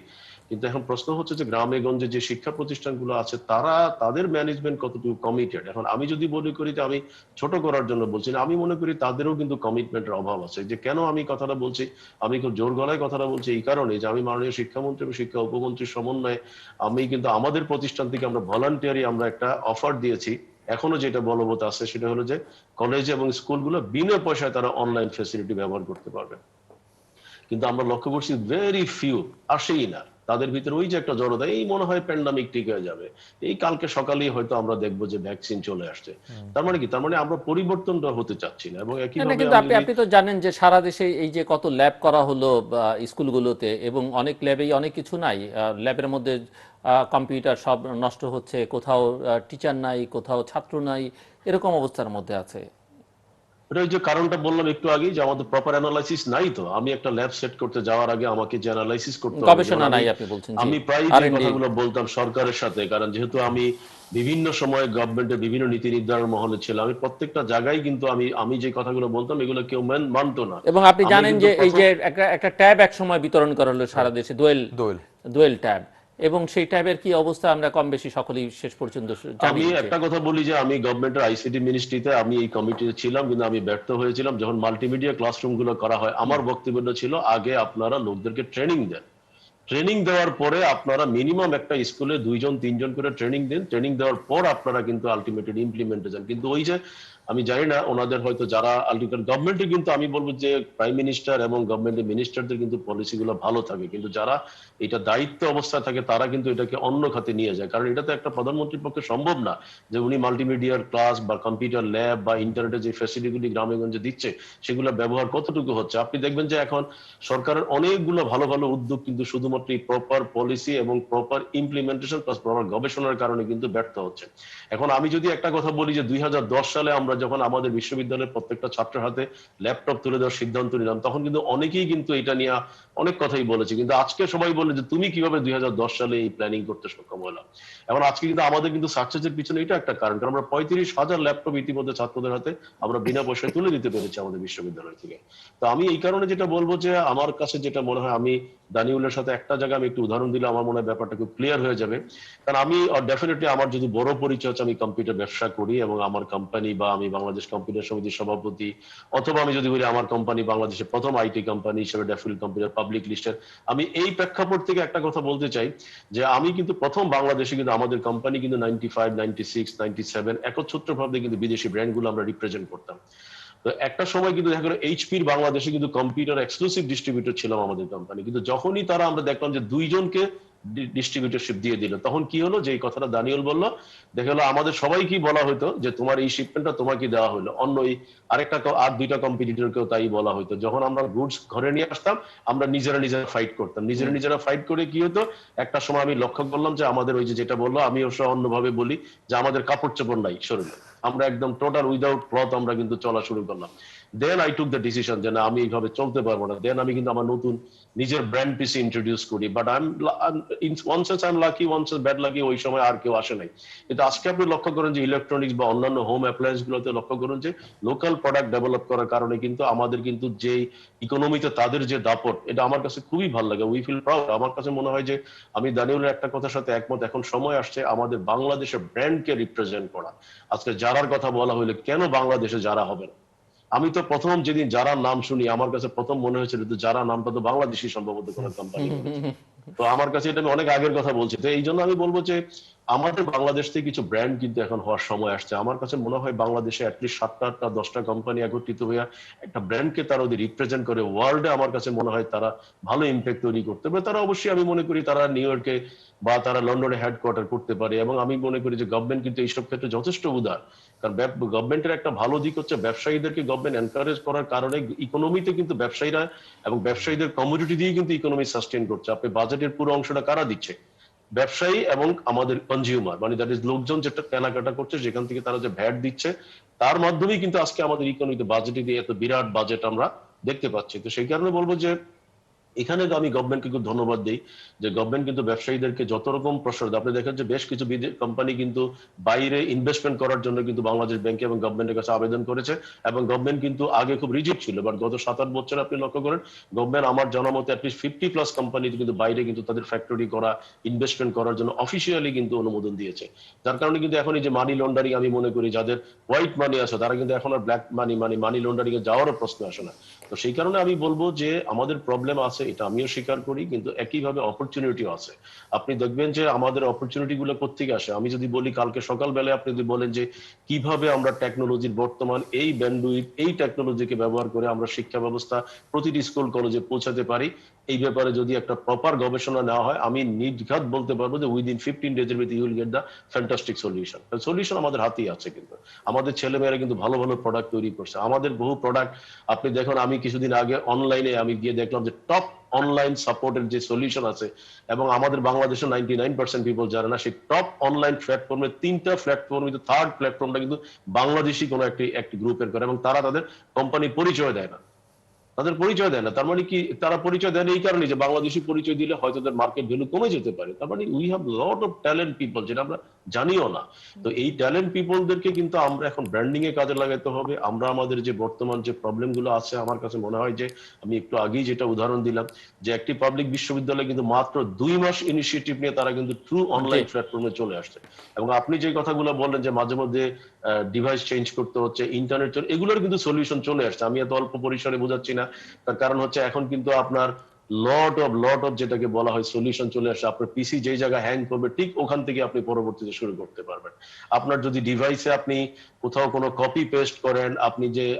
[SPEAKER 2] কিন্তু এখন প্রশ্ন হচ্ছে যে গ্রামে গঞ্জে যে শিক্ষা প্রতিষ্ঠানগুলো আছে তারা তাদের ম্যানেজমেন্ট কতটুকু কমিটেড। এখন আমি যদি মনে করি যে আমি ছোট করার জন্য বলছি না, আমি মনে করি তাদেরও কিন্তু কমিটমেন্টের অভাব আছে। যে কেন আমি কথাটা বলছি, আমি খুব জোর গলায় কথাটা বলছি এই কারণে যে আমি মাননীয় শিক্ষামন্ত্রী এবং শিক্ষা উপমন্ত্রীর সমন্বয়ে আমি কিন্তু আমাদের প্রতিষ্ঠান থেকে আমরা ভলান্টিয়ারি আমরা একটা অফার দিয়েছি, এখনো যেটা বলবৎ আছে, সেটা হলো যে কলেজ এবং স্কুলগুলো বিনা পয়সায় তারা অনলাইন ফ্যাসিলিটি ব্যবহার করতে পারবে। কিন্তু আমরা লক্ষ্য করছি ভেরি ফিউ আসেই না, তাদের ভিতরে ওই যে একটা জড়তা, এই মনে হয় প্যান্ডামিক ঠিক হয়ে যাবে, এই কালকে সকালেই হয়তো আমরা দেখবো যে ভ্যাকসিন চলে আসছে। তার মানে কি, তার মানে আমরা পরিবর্তনটা হতে চাচ্ছি না। এবং একইভাবে
[SPEAKER 1] কিন্তু আপনি তো জানেন যে সারা দেশে এই যে কত ল্যাব করা হলো স্কুলগুলোতে, এবং অনেক ল্যাবেই অনেক কিছু নাই, ল্যাবের মধ্যে কম্পিউটার সব নষ্ট হচ্ছে, কোথাও টিচার নাই, কোথাও ছাত্র নাই, এরকম অবস্থার মধ্যে আছে।
[SPEAKER 2] এটা ওই যে কারণটা বললাম একটু আগে, যে আমাদের প্রপার অ্যানালাইসিস নাই। তো আমি একটা ল্যাব সেট করতে যাওয়ার আগে আমাকে যে অ্যানালাইসিস করতে হবে, যেমন
[SPEAKER 1] গবেষণা
[SPEAKER 2] আমি
[SPEAKER 1] নাই আপনি বলছেন, জি,
[SPEAKER 2] আমি প্রায় যে
[SPEAKER 1] R&D।
[SPEAKER 2] কথাগুলো বলতাম সরকারের সাথে, কারণ যেহেতু আমি বিভিন্ন সময় গভর্নমেন্টের বিভিন্ন নীতি নির্ধারণ মহলে ছিলাম, আমি প্রত্যেকটা জায়গায় কিন্তু আমি আমি যে কথাগুলো বলতাম এগুলো কেউ মানতো না।
[SPEAKER 1] এবং আপনি
[SPEAKER 2] আমি
[SPEAKER 1] জানেন
[SPEAKER 2] কিন্তু
[SPEAKER 1] যে এই
[SPEAKER 2] প্রথম
[SPEAKER 1] যে একটা একটা ট্যাব এক সময় বিতরণ করা হলো সারা
[SPEAKER 3] রাইট,
[SPEAKER 1] দেশে, দোয়েল
[SPEAKER 3] দোয়েল।
[SPEAKER 1] দোয়েল ট্যাব, এবং সেই ট্যাবের কি অবস্থা আমরা কম বেশি সকলেই শেষ পর্যন্ত জানি
[SPEAKER 2] আমি
[SPEAKER 1] যে
[SPEAKER 2] একটা কথা বলি যে আমি গভর্নমেন্টের আইসিটি মিনিস্ট্রিতে আমি এই কমিটিতে ছিলাম, কিন্তু আমি ব্যর্থ হয়েছিলাম। যখন মাল্টিমিডিয়া ক্লাসরুম গুলো করা হয়, আমার বক্তব্য ছিল আগে আপনারা লোকদেরকে ট্রেনিং দেন, ট্রেনিং দেওয়ার পরে আপনারা মিনিমাম একটা স্কুলে 2 জন 3 জন করে ট্রেনিং দিন, ট্রেনিং দেওয়ার পর আপনারা কিন্তু আলটিমেটলি ইমপ্লিমেন্টে যান। কিন্তু ওই যে আমি জানি না ওনাদের হয়তো যারা আলটিমেট গভর্নমেন্টে, কিন্তু আমি বলবো যে প্রাইম মিনিস্টার এবং গভর্নমেন্টের মিনিস্টারদের কিন্তু পলিসিগুলো ভালো থাকে, কিন্তু যারা এটা দায়িত্ব অবস্থায় থাকে তারা কিন্তু এটাকে অন্য খাতে নিয়ে যায়। কারণ এটা তো একটা প্রধানমন্ত্রীর পক্ষে সম্ভব না যে উনি মাল্টিমিডিয়ার ক্লাস বা কম্পিউটার ল্যাব বা ইন্টারনেটের যে ফ্যাসিলিটিগুলি গ্রামে গঞ্জে দিচ্ছে সেগুলো ব্যবহার কতটুকু হচ্ছে। আপনি দেখবেন যে এখন সরকারের অনেকগুলো ভালো ভালো উদ্যোগ কিন্তু শুধুমাত্র প্রপার পলিসি এবং প্রপার ইমপ্লিমেন্টেশন প্লাস প্রপার গবেষণার কারণে কিন্তু ব্যর্থ হচ্ছে। এখন আমি যদি একটা কথা বলি যে 2010 সালে আমরা যখন আমাদের বিশ্ববিদ্যালয়ের প্রত্যেকটা ছাত্রের হাতে ল্যাপটপ তুলে দেওয়ার সিদ্ধান্ত নিলাম, তখন কিন্তু অনেকেই কিন্তু এটা নিয়ে অনেক কথাই বলেছে, কিন্তু আজকে সবাই বলে যে তুমি কিভাবে 2010 সালে এই প্ল্যানিং করতে সক্ষম হলাম। এখন আজকে কিন্তু আমাদের কিন্তু সাকসেসের পিছনে এটা একটা কারণ, কারণ আমরা 35,000 ল্যাপটপ ইতিমধ্যে ছাত্রদের হাতে আমরা বিনা পয়সায় তুলে দিতে পেরেছি আমাদের বিশ্ববিদ্যালয় থেকে। তো আমি এই কারণে যেটা বলবো যে আমার কাছে যেটা মনে হয়, আমি দানিউলের সাথে একটা জায়গা আমি একটু উদাহরণ দিলে আমার মনে হয় ব্যাপারটা খুব ক্লিয়ার হয়ে যাবে। কারণ আমি ডেফিনেটলি আমার যদি বড় পরিচয় হচ্ছে আমি কম্পিউটার ব্যবসা করি এবং আমার কোম্পানি বা আমি বাংলাদেশ কম্পিউটার সমিতির সভাপতি, অথবা আমি যদি বলি আমার কোম্পানি বাংলাদেশের প্রথম আইটি কোম্পানি হিসেবে ড্যাফোডিল কম্পিউটার পাবলিক লিস্টেড। আমি এই প্রেক্ষাপট থেকে একটা কথা বলতে চাই যে আমি কিন্তু প্রথম বাংলাদেশে কিন্তু আমাদের কোম্পানি কিন্তু 95, 96, 97 একচ্ছত্র ভাবে কিন্তু বিদেশি ব্র্যান্ডগুলো আমরা রিপ্রেজেন্ট করতাম। তো একটা সময় কিন্তু দেখা গেল এইচপির বাংলাদেশে কিন্তু কম্পিউটার এক্সক্লুসিভ ডিস্ট্রিবিউটর ছিলাম আমাদের কোম্পানি, কিন্তু যখনই তারা আমরা দেখলাম যে 2 জনকে ডিস্ট্রিবিউটরশিপ দিয়ে দিল, তখন কি হলো যে এই কথাটা দানিয়েল বললো, দেখা গেলো আমাদের সবাই কি বলা হতো যে তোমার এই শিপমেন্টটা তোমাকে দেওয়া হলো, অন্য এই আরেকটা আর 2টা কম্পিটিটরকেও তাই বলা হতো। যখন আমরা গুডস ঘরে নিয়ে আসতাম আমরা নিজেরা নিজেরা ফাইট করতাম, নিজেরা নিজেরা ফাইট করে কি হতো, একটা সময় আমি লক্ষ্য করলাম যে আমাদের ওই যে যেটা বললো, আমি অবশ্য অন্যভাবে বলি যে আমাদের কাপড় চোপড় নাই শরীরে, আমরা একদম টোটাল উইদাউট ক্লথ আমরা কিন্তু চলা শুরু করলাম। Then I took the decision যে না আমি এইভাবে চলতে পারবো না। দেন আমি কিন্তু আমার নতুন নিজের ব্র্যান্ড পিসে ইন্ট্রোডিউস করি, but I am one sense I am lucky, one sense bad lucky, ওই সময় আর কেউ আসে নাই। কিন্তু আজকে আপনি লক্ষ্য করেন যে ইলেকট্রনিক্স বা অন্যান্য হোম অ্যাপ্লায়েন্স গুলোতে লক্ষ্য করুন যে লোকাল প্রোডাক্ট ডেভেলপ করার কারণে কিন্তু আমাদের কিন্তু যে ইকোনমিতে তাদের যে দাপট, এটা আমার কাছে খুবই ভালো লাগে, উই ফিল প্রাউড। আমার কাছে মনে হয় যে আমি দানিউলের একটা কথার সাথে একমত, এখন সময় আসছে আমাদের বাংলাদেশের ব্র্যান্ডকে রিপ্রেজেন্ট করা। আজকে যারার কথা বলা হইলে কেন বাংলাদেশে যারা হবে না? আমি তো প্রথম যেদিন যারা নাম শুনি আমার কাছে প্রথম মনে হয়েছিল যে যারা নামটা তো বাংলাদেশি সম্ভবত কোন কোম্পানি করেছে। তো আমার কাছে এটা আমি অনেক আগের কথা বলছি। তো এই জন্য আমি বলবো যে আমাদের বাংলাদেশ থেকে কিছু ব্র্যান্ড কিন্তু এখন হওয়ার সময় আসছে। আমার কাছে মনে হয় বাংলাদেশে অ্যাটলিস্ট 7টা 10টা কোম্পানি একত্রিত হয়ে একটা ব্র্যান্ডকে তারা যদি রিপ্রেজেন্ট করে ওয়ার্ল্ডে, আমার কাছে মনে হয় তারা ভালো ইম্প্যাক্ট তৈরি করতে পারে। তারা অবশ্যই আমি মনে করি তারা নিউ ইয়র্কে বা তারা লন্ডনে হেডকোয়ার্টার করতে পারে, এবং আমি মনে করি যে গভর্নমেন্ট কিন্তু এইসব ক্ষেত্রে যথেষ্ট উদার। কারণ গভর্নমেন্টের একটা ভালো দিক হচ্ছে ব্যবসায়ীদেরকে গভর্নমেন্ট এনকারেজ করার কারণে ইকোনমিতে কিন্তু ব্যবসায়ীরা এবং ব্যবসায়ীদের কমোডিটি দিয়ে কিন্তু ইকোনমি সাস্টেইন করছে। আপনি বাজেটের পুরো অংশটা কারা দিচ্ছে? ব্যবসায়ী এবং আমাদের কনজিউমার, মানে দ্যাট ইজ লোকজন যেটা কেনাকাটা করছে যেখান থেকে তারা যে ভ্যাট দিচ্ছে, তার মাধ্যমেই কিন্তু আজকে আমাদের ইকোনমিতে বাজেটে দিয়ে এত বিরাট বাজেট আমরা দেখতে পাচ্ছি। তো সেই কারণে বলবো যে এখানে আমি গভর্নমেন্টকে খুব ধন্যবাদ দিই যে গভর্নমেন্ট কিন্তু ব্যবসায়ীদেরকে যত রকম প্রসার, আপনি দেখেন যে বেশ কিছু কোম্পানি কিন্তু বাইরে ইনভেস্টমেন্ট করার জন্য কিন্তু বাংলাদেশ ব্যাংকে এবং গভর্নমেন্টের কাছে আবেদন করেছে, এবং গভর্নমেন্ট কিন্তু আগে খুব রিজিড ছিল, বাট গত 7-8 বছরে আপনি লক্ষ্য করেন গভর্নমেন্ট আমার জানা মতে অ্যাটলিস্ট 50+ কোম্পানি কিন্তু বাইরে কিন্তু তাদের ফ্যাক্টরি করা, ইনভেস্টমেন্ট করার জন্য অফিসিয়ালি কিন্তু অনুমোদন দিয়েছে। যার কারণে কিন্তু এখন এই যে মানি লন্ডারিং, আমি মনে করি যাদের হোয়াইট মানি আছে তারা কিন্তু এখন আর ব্ল্যাক মানি লন্ডারিং এ যাওয়ারও প্রশ্ন আসে না। তো সেই কারণে আমি বলবো যে আমাদের প্রবলেম আছে, এটা আমিও স্বীকার করি, কিন্তু একইভাবে অপরচুনিটিও আছে। আপনি দেখবেন যে আমাদের অপরচুনিটি গুলো কোত্থেকে আসে। আমি যদি বলি কালকে সকালবেলায় আপনি যদি বলেন যে কিভাবে আমরা টেকনোলজির বর্তমান এই ব্যান্ডউইথ এই টেকনোলজিকে ব্যবহার করে আমরা শিক্ষা ব্যবস্থা প্রতিটি স্কুল কলেজে পৌঁছাতে পারি, এই ব্যাপারে যদি একটা প্রপার গবেষণা নেওয়া হয়, আমি নির্ঘাত বলতে পারবো যে উইদিন 15 ডেজের ভিতরে you will get the fantastic solution. Solution আমাদের হাতেই আছে, কিন্তু আমাদের ছেলেমেয়েরা কিন্তু ভালো ভালো প্রোডাক্ট তৈরি করছে। আমাদের বহু প্রোডাক্ট আপনি দেখুন, আমি কিছুদিন আগে অনলাইনে আমি গিয়ে দেখলাম যে টপ অনলাইন সাপোর্টের যে সলিউশন আছে, এবং আমাদের বাংলাদেশের 99% পিপল যারা না, সেই টপ অনলাইন প্ল্যাটফর্মে 3টা প্ল্যাটফর্ম, কিন্তু থার্ড প্ল্যাটফর্মটা কিন্তু বাংলাদেশি কোনো একটি গ্রুপের করে, এবং তারা তাদের কোম্পানির পরিচয় দেয় না, তাদের পরিচয় দেয় না। তার মানে কি, তারা পরিচয় দেন এই কারণে যে বাংলাদেশি পরিচয় দিলে হয়তো তাদের মার্কেট ভ্যালু কমে যেতে পারে। তার মানে we have lot of talent people, যেটা আমরা জানিও না। তো এই ট্যালেন্ট পিপলদেরকে কিন্তু আমরা এখন ব্র্যান্ডিং এ কাজে লাগাতে হবে। আমরা আমাদের যে বর্তমান যে প্রবলেম গুলো আছে, আমার কাছে মনে হয় যে আমি একটু আগেই যেটা উদাহরণ দিলাম, যে একটি পাবলিক বিশ্ববিদ্যালয় কিন্তু মাত্র 2 মাস ইনিশিয়েটিভ নিয়ে তারা কিন্তু ট্রু অনলাইন প্ল্যাটফর্মে চলে আসছে। এবং আপনি যে কথাগুলো বললেন যে মাঝে মধ্যে ডিভাইস চেঞ্জ করতে হচ্ছে, ইন্টারনেট, এগুলোর কিন্তু সলিউশন চলে আসছে। আমি এত অল্প পরিসরে বোঝাচ্ছি না, তার কারণ হচ্ছে এখন কিন্তু আপনার লট অফ যেটাকে বলা হয় সলিউশন চলে আসে। আপনার পিসি যেই জায়গায় হ্যাং করবে, ঠিক ওখান থেকে আপনি পরবর্তীতে শুরু করতে পারবেন। আপনার যদি ডিভাইসে আপনি কোথাও কোনো কপি পেস্ট করেন,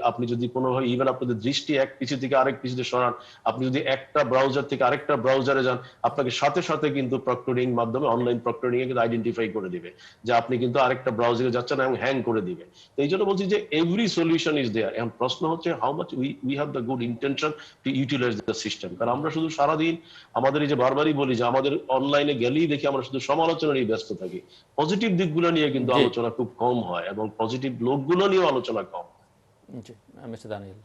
[SPEAKER 2] আপনি যদি কোনোভাবে ইভেন আপনাদের দৃষ্টি এক পিসি থেকে আরেক পিসিতে সরান, আপনি যদি একটা ব্রাউজার থেকে আরেকটা ব্রাউজারে যান, আপনাকে সাথে সাথে কিন্তু প্রক্টরিং মাধ্যমে, অনলাইন প্রক্টরিং এ কিন্তু আইডেন্টিফাই করে দিবে যে আপনি কিন্তু আরেকটা ব্রাউজারে যাচ্ছেন, এবং হ্যাং করে দিবে। তো এই জন্য বলছি যে এভরি সলিউশন ইজ দেয়ার। এখন প্রশ্ন হচ্ছে how much we have the good intention to utilise the system. কারণ আমরা শুধু সারাদিন আমাদের এই যে বারবারই বলি যে আমাদের অনলাইনে গেলেই দেখি আমরা শুধু সমালোচনা নিয়ে ব্যস্ত থাকি, পজিটিভ দিকগুলো নিয়ে কিন্তু আলোচনা খুব কম হয়, এবং পজিটিভ লোকগুলো নিয়ে আলোচনা কম।
[SPEAKER 1] জি, মিস্টার দানিয়েল।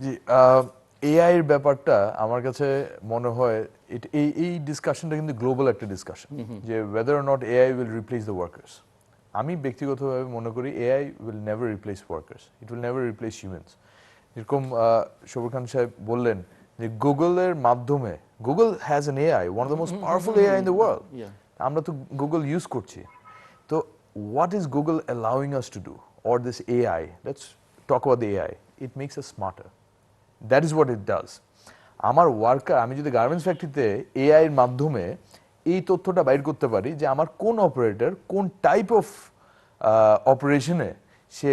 [SPEAKER 3] জি, এআই এর ব্যাপারটা আমার কাছে মনে হয় এই ডিসকাশনটা কিন্তু গ্লোবাল একটা ডিসকাশন, যে whether or not AI will replace the workers. আমি ব্যক্তিগতভাবে মনে করি AI will never replace workers. It will never replace humans. যেরকম শবীর খান সাহেব বললেন যে গুগলের মাধ্যমে, Google has an AI, one of the most powerful AI in the world. আমরা তো গুগল ইউজ করছি। তো what is Google allowing us to do, or this AI? Let's talk about the AI. It makes us smarter. That is what it does. আমার worker, আমি যদি garments ফ্যাক্টরিতে AI এর মাধ্যমে এই তথ্যটা বাইর করতে পারি যে আমার কোন অপারেটর কোন টাইপ অফ অপারেশনে সে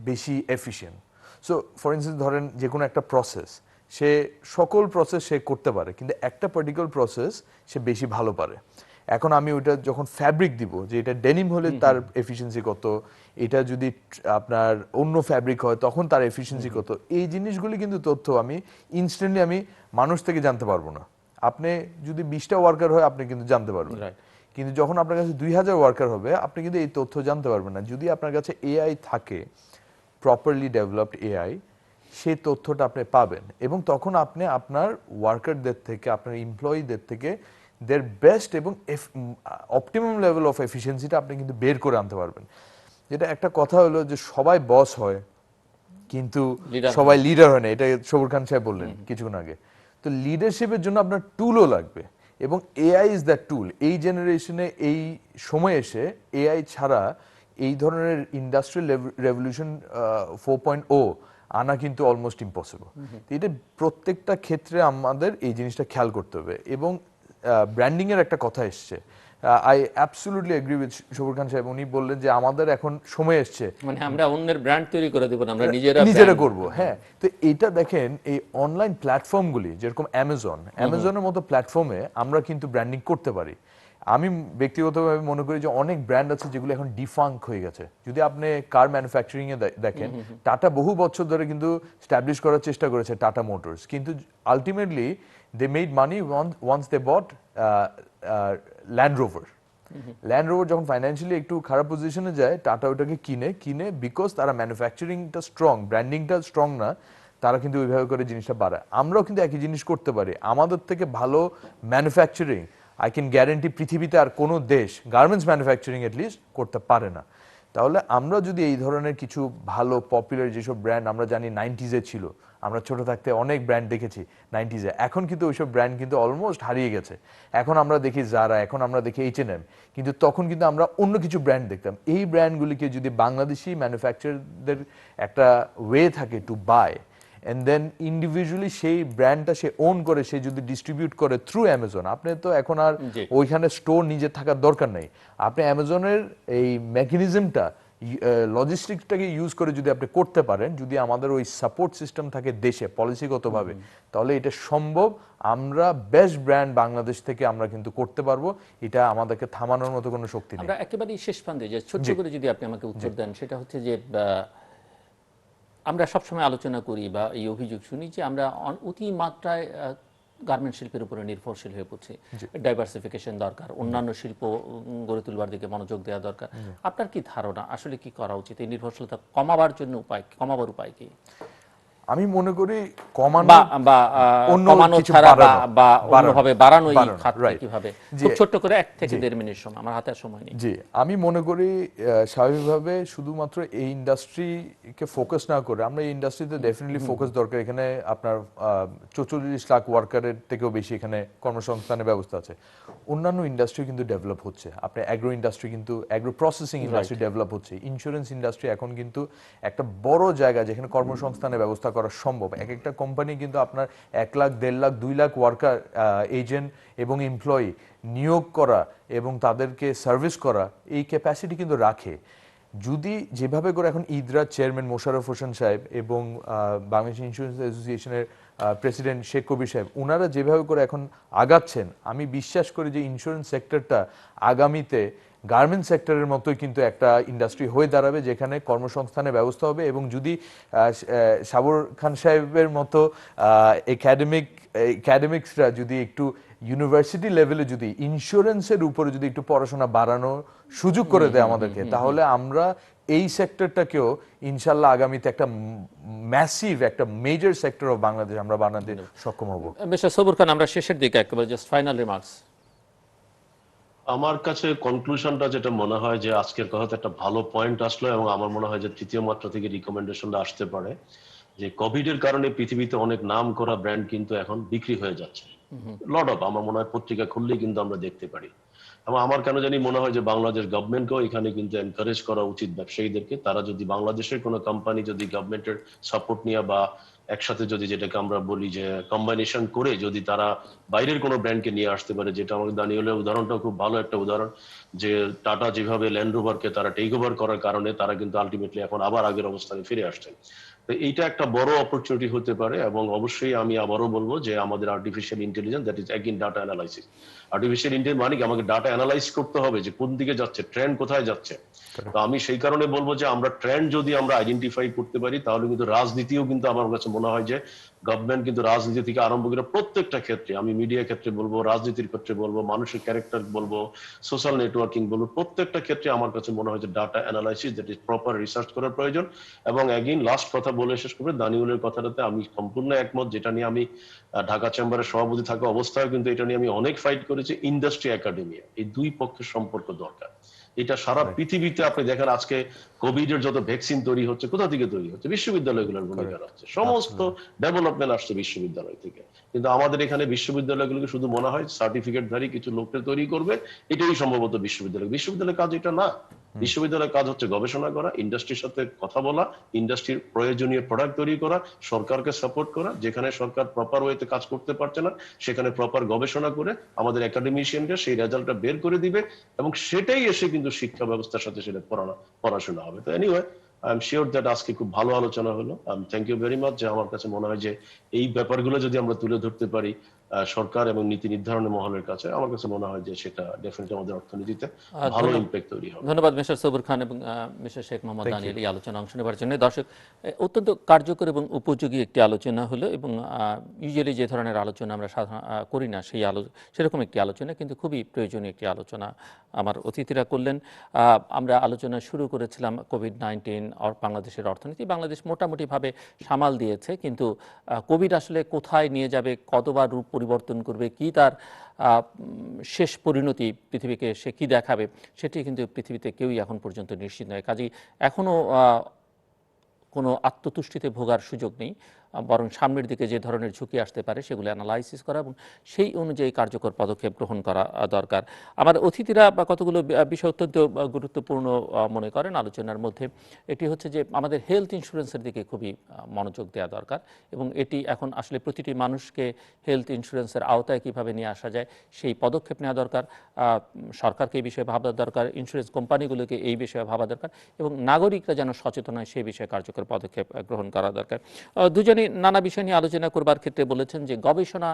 [SPEAKER 3] বেশি এফিশিয়েন্ট। সো ফর ইনস্টেন্স ধরেন যে কোনো একটা প্রসেস, সে সকল প্রসেস সে করতে পারে, কিন্তু একটা পার্টিকুলার প্রসেস সে বেশি ভালো পারে। এখন আমি ওইটা যখন ফ্যাব্রিক দিব, যে এটা ডেনিম হলে তার এফিসিয়েন্সি কত, এটা যদি আপনার অন্য ফ্যাব্রিক হয় তখন তার এফিসিয়েন্সি কত, এই জিনিসগুলি কিন্তু তথ্য আমি ইনস্ট্যান্টলি আমি মানুষ থেকে জানতে পারবো না। আপনি যদি 20টা ওয়ার্কার হয় আপনি কিন্তু জানতে পারবেন, কিন্তু যখন আপনার কাছে 2000 ওয়ার্কার হবে আপনি কিন্তু এই তথ্য জানতে পারবেন না। যদি আপনার কাছে এআই থাকে, প্রপারলি ডেভেলপড এআই, সেই তথ্যটা আপনি পাবেন, এবং তখন আপনি আপনার ওয়ার্কারদের থেকে, আপনার এমপ্লয়ীদের থেকে দের বেস্ট এবং অপটিমাম লেভেল অফ এফিসিয়েন্সিটা আপনি কিন্তু বের করে আনতে পারবেন। যেটা একটা কথা হলো যে সবাই বস হয় কিন্তু সবাই লিডার হয় না, এটা শবীর খান সাহেব বললেন কিছুক্ষণ আগে। তো লিডারশিপের জন্য আপনার টুলও লাগবে, এবং এআই ইজ দ্যাট টুল। এই জেনারেশনে, এই সময় এসে এআই ছাড়া এই ধরনের ইন্ডাস্ট্রিয়াল রেভলিউশন 4.0 আনা কিন্তু অলমোস্ট ইম্পসিবল। এটা প্রত্যেকটা ক্ষেত্রে আমাদের এই জিনিসটা খেয়াল করতে হবে। এবং ব্র্যান্ডিং এর একটা কথা এসছে, আই অ্যাবসলিউটলি এগ্রি উইথ শবীর খান সাহেব। উনি বললেন যে আমাদের এখন সময় এসছে,
[SPEAKER 1] মানে আমরা অন্যের ব্র্যান্ড তৈরি করে দেব না, আমরা
[SPEAKER 3] নিজেরা করব। হ্যাঁ, তো এটা দেখেন এই অনলাইন প্ল্যাটফর্মগুলি যেরকম অ্যামাজনের মতো প্ল্যাটফর্মে আমরা কিন্তু ব্র্যান্ডিং করতে পারি। আমি ব্যক্তিগতভাবে মনে করি যে অনেক ব্র্যান্ড আছে যেগুলো এখন ডিফাঙ্ক হয়ে গেছে। যদি আপনি কার ম্যানুফ্যাকচারিং এ দেখেন, টাটা বহু বছর ধরে কিন্তু স্ট্যাবলিশ করার চেষ্টা করেছে, টাটা মোটরস, কিন্তু ultimately they made money once they bought Land Rover. Land Rover যখন ফাইন্যান্সিয়ালি একটু খারাপ পজিশনে যায়, টাটা ওটাকে কিনে বিকজ তারা ম্যানুফ্যাকচারিংটা স্ট্রং, ব্র্যান্ডিংটা স্ট্রং না, তারা কিন্তু ওইভাবে করে জিনিসটা বাড়ায়। আমরাও কিন্তু একই জিনিস করতে পারি। আমাদের থেকে ভালো ম্যানুফ্যাকচারিং আই ক্যান গ্যারেন্টি পৃথিবীতে আর কোনো দেশ গার্মেন্টস ম্যানুফ্যাকচারিং এটলিস্ট করতে পারে না। তাহলে আমরা যদি এই ধরনের কিছু ভালো পপুলার যেসব ব্র্যান্ড আমরা জানি 90s ছিল, আমরা ছোট থাকতে অনেক ব্র্যান্ড দেখেছি 90s-এ, এখন কিন্তু ওইসব ব্র্যান্ড কিন্তু অলমোস্ট হারিয়ে গেছে। এখন আমরা দেখি জারা, এখন আমরা দেখি H&M, কিন্তু তখন কিন্তু আমরা অন্য কিছু ব্র্যান্ড দেখতাম। এই ব্র্যান্ডগুলিকে যদি বাংলাদেশি ম্যানুফ্যাকচারদের একটা ওয়ে থাকে to buy, and then individually সেই ব্র্যান্ডটা সে ওন করে, সে যদি ডিস্ট্রিবিউট করে থ্রু অ্যামাজন, আপনি তো এখন আর ওইখানে স্টোর নিজে থাকার দরকার নেই। আপনি অ্যামাজনের এই মেকানিজমটা লজিস্টিকটাকে ইউজ করে যদি আপনি করতে পারেন, যদি আমাদের ওই সাপোর্ট সিস্টেম থাকে দেশে পলিসিগতভাবে, তাহলে এটা সম্ভব। আমরা বেস্ট ব্র্যান্ড বাংলাদেশ থেকে আমরা কিন্তু করতে পারবো, এটা আমাদেরকে থামানোর মতো কোনো শক্তি নেই।
[SPEAKER 1] আমরা একেবারেই শেষ প্রান্তে যে ছোট্ট করে যদি আপনি আমাকে উত্তর দেন, সেটা হচ্ছে যে আমরা সবসময় আলোচনা করি বা এই অভিযোগ শুনি যে আমরা অতিমাত্রায় গার্মেন্ট শিল্পের উপরে নির্ভরশীল হয়ে পড়ছি। ডাইভার্সিফিকেশন দরকার, অন্যান্য শিল্প গড়ে তুলবার দিকে মনোযোগ দেওয়া দরকার। আপনার কি ধারণা আসলে কি করা উচিত এই নির্ভরশীলতা কমাবার জন্য? কমাবার উপায় কি?
[SPEAKER 3] আমি মনে করি কমানো
[SPEAKER 1] বা
[SPEAKER 3] অন্য
[SPEAKER 1] কমানো
[SPEAKER 3] কিছু
[SPEAKER 1] ছাড়া
[SPEAKER 3] বাড়ানো,
[SPEAKER 1] বা অন্যভাবে বাড়ানো এই
[SPEAKER 3] বাড়ানো,
[SPEAKER 1] খাতকে
[SPEAKER 3] right.
[SPEAKER 1] কিভাবে?
[SPEAKER 3] জি।
[SPEAKER 1] খুব ছোট্ট করে 1 থেকে 1.5 মিনিট সময়, আমার হাতে আর সময় নেই।
[SPEAKER 3] জি, আমি মনে করি স্বাভাবিকভাবে শুধুমাত্র এই ইন্ডাস্ট্রিকে ফোকাস না করে, আমরা এই ইন্ডাস্ট্রিতে ডেফিনেটলি ফোকাস দরকার। এখানে আপনার 44 লাখ ওয়ার্কারের থেকেও বেশি এখানে কর্মসংস্থানের ব্যবস্থা আছে। অন্যান্য ইন্ডাস্ট্রি কিন্তু ডেভেলপ হচ্ছে, আপনার অ্যাগ্রো ইন্ডাস্ট্রি কিন্তু অ্যাগ্রো প্রসেসিং ইন্ডাস্ট্রি ডেভেলপ হচ্ছে, ইন্স্যুরেন্স ইন্ডাস্ট্রি এখন কিন্তু একটা বড় জায়গা যেখানে কর্মসংস্থানের ব্যবস্থা করা সম্ভব। এক একটা কোম্পানি কিন্তু আপনার 1 লাখ, 1.5 লাখ, 2 লাখ ওয়ার্কার, এজেন্ট এবং এমপ্লয়ি নিয়োগ করা এবং তাদেরকে সার্ভিস করা, এই ক্যাপাসিটি কিন্তু রাখে। যদি যেভাবে করে এখন ইদরার চেয়ারম্যান মোশাররফ হোসেন সাহেব এবং বাংলাদেশ ইন্স্যুরেন্স অ্যাসোসিয়েশনের প্রেসিডেন্ট শেখ কবির সাহেব, ওনারা যেভাবে করে এখন আগাচ্ছেন, আমি বিশ্বাস করি যে ইন্স্যুরেন্স সেক্টরটা আগামীতে গার্মেন্ট সেক্টরের মতোই কিন্তু একটা ইন্ডাস্ট্রি হয়ে দাঁড়াবে, যেখানে কর্মসংস্থানের ব্যবস্থা হবে। এবং যদি সাবর খান সাহেবের মতো একাডেমিক্সরা যদি একটু ইউনিভার্সিটি লেভেলে যদি ইন্স্যুরেন্সের উপরে যদি একটু পড়াশোনা বাড়ানোর সুযোগ করে দেয় আমাদেরকে, তাহলে আমরা এই সেক্টরটাকেও ইনশাল্লাহ আগামীতে একটা ম্যাসিভ, একটা মেজর সেক্টর অফ বাংলাদেশ আমরা বানাতে সক্ষম হব।
[SPEAKER 1] মিস্টার সবুর খান, আমরা শেষের দিকে একেবারে জাস্ট ফাইনাল রিমার্কস।
[SPEAKER 2] আমার কাছে কনক্লুশনটা যেটা মনে হয় যে আজকের কথাতে একটা ভালো পয়েন্ট আসলো, এবং আমার মনে হয় যে তৃতীয় মাত্রা থেকে রিকমেন্ডেশনটা আসতে পারে যে কোভিড এর কারণে পৃথিবীতে অনেক নাম করা ব্র্যান্ড কিন্তু এখন বিক্রি হয়ে যাচ্ছে। লট অফ, আমার মনে হয় পত্রিকা খুললেই কিন্তু আমরা দেখতে পারি। এবং আমার কেন জানি মনে হয় যে বাংলাদেশ গভর্নমেন্টকেও এখানে কিন্তু এনকারেজ করা উচিত ব্যবসায়ীদেরকে। তারা যদি বাংলাদেশের কোনো কোম্পানি যদি গভর্নমেন্টের সাপোর্ট নিয়ে বা একসাথে যদি, যেটাকে আমরা বলি যে কম্বাইনেশন করে, যদি তারা বাইরের কোনো ব্র্যান্ডকে নিয়ে আসতে পারে, যেটা আমাদের দানিয়েলের উদাহরণটা খুব ভালো একটা উদাহরণ, যে টাটা যেভাবে ল্যান্ড রোভারকে তারা টেক ওভার করার কারণে তারা কিন্তু আলটিমেটলি এখন আবার আগের অবস্থানে ফিরে আসছেন। তো এইটা একটা বড় অপরচুনিটি হতে পারে। এবং অবশ্যই আমি আবারও বলবো যে আমাদের artificial intelligence, that is again data analysis. Artificial intelligence মানে কি, আমাকে ডাটা অ্যানালাইজ করতে হবে যে কোন দিকে যাচ্ছে, ট্রেন্ড কোথায় যাচ্ছে। তো আমি সেই কারণে বলবো যে আমরা ট্রেন্ড যদি আমরা আইডেন্টিফাই করতে পারি, তাহলে কিন্তু রাজনীতিও কিন্তু আমার কাছে মনে হয় যে গভর্নমেন্ট কিন্তু রাজনীতি থেকে আরম্ভ করে প্রত্যেকটা ক্ষেত্রে, আমি মিডিয়া ক্ষেত্রে বলবো, রাজনীতির ক্ষেত্রে বলবো, মানুষের ক্যারেক্টার বলবো, সোশ্যাল নেটওয়ার্কিং বলবো, প্রত্যেকটা ক্ষেত্রে আমার কাছে মনে হয় যে data analysis, that is proper research করার প্রয়োজন। এবং এগেইন লাস্ট কথা বলে শেষ করবে, দানিউলের কথাটাতে আমি সম্পূর্ণ একমত, যেটা নিয়ে আমি ঢাকা চেম্বারের সভাপতি থাকা অবস্থায় কিন্তু এটা নিয়ে আমি অনেক ফাইট করেছি। ইন্ডাস্ট্রি একাডেমিয়া, এই দুই পক্ষের সম্পর্ক দরকার। এটা সারা পৃথিবীতে আপনি দেখেন, আজকে কোভিড এর যত ভ্যাকসিন তৈরি হচ্ছে, কোথা থেকে তৈরি হচ্ছে? বিশ্ববিদ্যালয়গুলোর ভূমিকা আছে। সমস্ত ডেভেলপমেন্ট আসছে বিশ্ববিদ্যালয় থেকে। কিন্তু আমাদের এখানে বিশ্ববিদ্যালয়গুলোকে শুধু মনে হয় সার্টিফিকেটধারী কিছু লোককে তৈরি করবে, এটাই সম্ভবত বিশ্ববিদ্যালয়। বিশ্ববিদ্যালয়ের কাজ এটা না। বিশ্ববিদ্যালয়ের কাজ হচ্ছে গবেষণা করা, ইন্ডাস্ট্রির সাথে কথা বলা, ইন্ডাস্ট্রির প্রয়োজনীয় প্রোডাক্ট তৈরি করা, সরকারকে সাপোর্ট করা, যেখানে সরকার প্রপার ওয়েতে কাজ করতে পারছে না সেখানে প্রপার গবেষণা করে আমাদের একাডেমিশিয়ানরা সেই রেজাল্টটা বের করে দিবে, এবং সেটাই এসে কিন্তু শিক্ষা ব্যবস্থার সাথে সেটা পড়াশোনা হবে। তো anyway, I am sure that আজকে খুব ভালো আলোচনা হলো। Thank you very much. যে আমার কাছে মনে হয় যে এই ব্যাপারগুলো যদি আমরা তুলে ধরতে পারি সরকার এবং নীতি নির্ধারণের মহলের কাছে, আমার কাছে মনে হয় যে সেটা ডেফিনেটলি আমাদের অর্থনীতিতে ভালো ইমপ্যাক্ট তৈরি হবে।
[SPEAKER 1] ধন্যবাদ মিস্টার সবুর খান এবং মিস্টার শেখ মোহাম্মদ দানিয়েল এই আলোচনা অংশ নেবার জন্য। দর্শক, অত্যন্ত কার্যকর এবং উপযোগী একটি আলোচনা হলো, এবং ইউজুয়ালি যে ধরনের আলোচনা আমরা করি না সেরকম একটি আলোচনা, কিন্তু খুবই প্রয়োজনীয় একটি আলোচনা আমার অতিথিরা করলেন। আমরা আলোচনা শুরু করেছিলাম কোভিড-19 আর বাংলাদেশের অর্থনীতি। বাংলাদেশ মোটামুটিভাবে সামাল দিয়েছে, কিন্তু কোভিড আসলে কোথায় নিয়ে যাবে, কতবার রূপ পরিবর্তন করবে, কি তার শেষ পরিণতি পৃথিবীকে সে কি দেখাবে, সেটি কিন্তু পৃথিবীতে কেউই এখন পর্যন্ত নিশ্চিত নয়। কাজেই এখনও কোনো আত্মতুষ্টিতে ভোগার সুযোগ নেই। বরং সামনের দিকে যে ধরনের ঝুঁকি আসতে পারে সেগুলো অ্যানালাইসিস করা এবং সেই অনুযায়ী কার্যকর পদক্ষেপ গ্রহণ করা দরকার। আমার অতিথিরা বা কতগুলো বিষয় অত্যন্ত গুরুত্বপূর্ণ মনে করেন আলোচনার মধ্যে। এটি হচ্ছে যে আমাদের হেলথ ইন্স্যুরেন্সের দিকে খুবই মনোযোগ দেওয়া দরকার এবং এটি এখন আসলে প্রতিটি মানুষকে হেলথ ইন্স্যুরেন্সের আওতায় কিভাবে নিয়ে আসা যায় সেই পদক্ষেপ নেওয়া দরকার। সরকারকে এই বিষয়ে ভাবা দরকার, ইন্স্যুরেন্স কোম্পানিগুলোকে এই বিষয়ে ভাবা দরকার এবং নাগরিকরা যেন সচেতন হয় সেই বিষয়ে কার্যকর পদক্ষেপ গ্রহণ করা দরকার। দুজনই নানা বিষয় নিয়ে আলোচনা করবার ক্ষেত্রে বলেছেন যে গবেষণা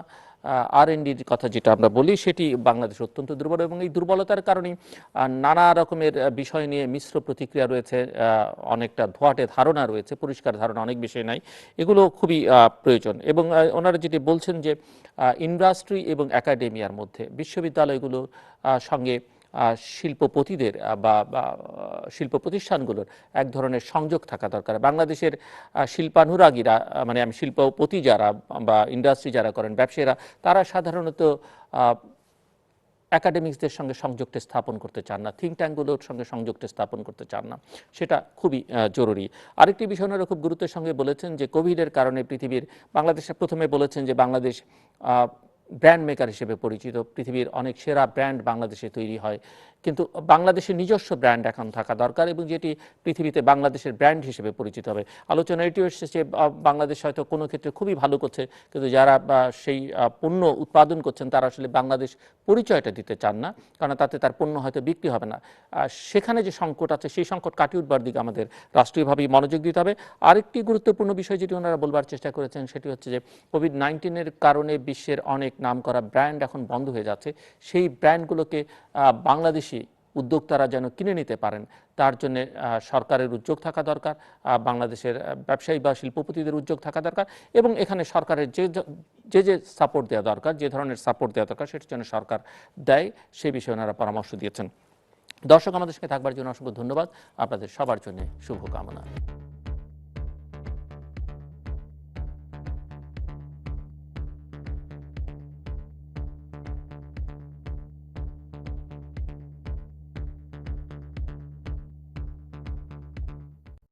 [SPEAKER 1] R&Dর কথা যেটা আমরা বলি সেটি বাংলাদেশ অত্যন্ত দুর্বল এবং এই দুর্বলতার কারণেই নানা রকমের বিষয় নিয়ে মিশ্র প্রতিক্রিয়া রয়েছে, অনেকটা ধোঁয়াটে ধারণা রয়েছে, পরিষ্কার ধারণা অনেক বিষয় নাই। এগুলো খুবই প্রয়োজন এবং ওনারা যেটি বলছেন যে ইন্ডাস্ট্রি এবং একাডেমিয়ার মধ্যে বিশ্ববিদ্যালয়গুলোর সঙ্গে শিল্পপতিদের বা শিল্প প্রতিষ্ঠানগুলোর এক ধরনের সংযোগ থাকা দরকার। বাংলাদেশের শিল্পানুরাগীরা মানে আমি শিল্পপতি যারা বা ইন্ডাস্ট্রি যারা করেন ব্যবসায়ীরা তারা সাধারণত একাডেমিক্সদের সঙ্গে সংযোগটা স্থাপন করতে চান না, থিঙ্ক ট্যাঙ্কগুলোর সঙ্গে সংযোগটা স্থাপন করতে চান না, সেটা খুবই জরুরি। আরেকটি বিষয় ওনারা খুব গুরুত্বের সঙ্গে বলেছেন যে কোভিডের কারণে পৃথিবীর বাংলাদেশে প্রথমে বলেছেন যে বাংলাদেশ ব্র্যান্ড মেকার হিসেবে পরিচিত, পৃথিবীর অনেক সেরা ব্র্যান্ড বাংলাদেশে তৈরি হয়, কিন্তু বাংলাদেশের নিজস্ব ব্র্যান্ড এখন থাকা দরকার এবং যেটি পৃথিবীতে বাংলাদেশের ব্র্যান্ড হিসেবে পরিচিত হবে। আলোচনা এটিও এসেছে যে বাংলাদেশ হয়তো কোনো ক্ষেত্রে খুবই ভালো করছে, কিন্তু যারা সেই পণ্য উৎপাদন করছেন তারা আসলে বাংলাদেশ পরিচয়টা দিতে চান না, কারণ তাতে তার পণ্য হয়তো বিক্রি হবে না। সেখানে যে সংকট আছে সেই সংকট কাটিয়ে উঠবার দিকে আমাদের রাষ্ট্রীয়ভাবেই মনোযোগ দিতে হবে। আরেকটি গুরুত্বপূর্ণ বিষয় যেটি ওনারা বলবার চেষ্টা করেছেন সেটি হচ্ছে যে কোভিড-19-এর কারণে বিশ্বের অনেক নামকরা ব্র্যান্ড এখন বন্ধ হয়ে যাচ্ছে, সেই ব্র্যান্ডগুলোকে বাংলাদেশি উদ্যোক্তারা যেন কিনে নিতে পারেন তার জন্য সরকারের উদ্যোগ থাকা দরকার, বাংলাদেশের ব্যবসায়ী বা শিল্পপতিদের উদ্যোগ থাকা দরকার এবং এখানে সরকারের যে সাপোর্ট দেওয়া দরকার, যে ধরনের সাপোর্ট দেওয়া দরকার সেটার জন্য সরকার দেয়, সেই বিষয়ে ওনারা পরামর্শ দিয়েছেন। দর্শক, আমাদের সঙ্গে থাকবার জন্য অসংখ্য ধন্যবাদ। আপনাদের সবার জন্য শুভকামনা।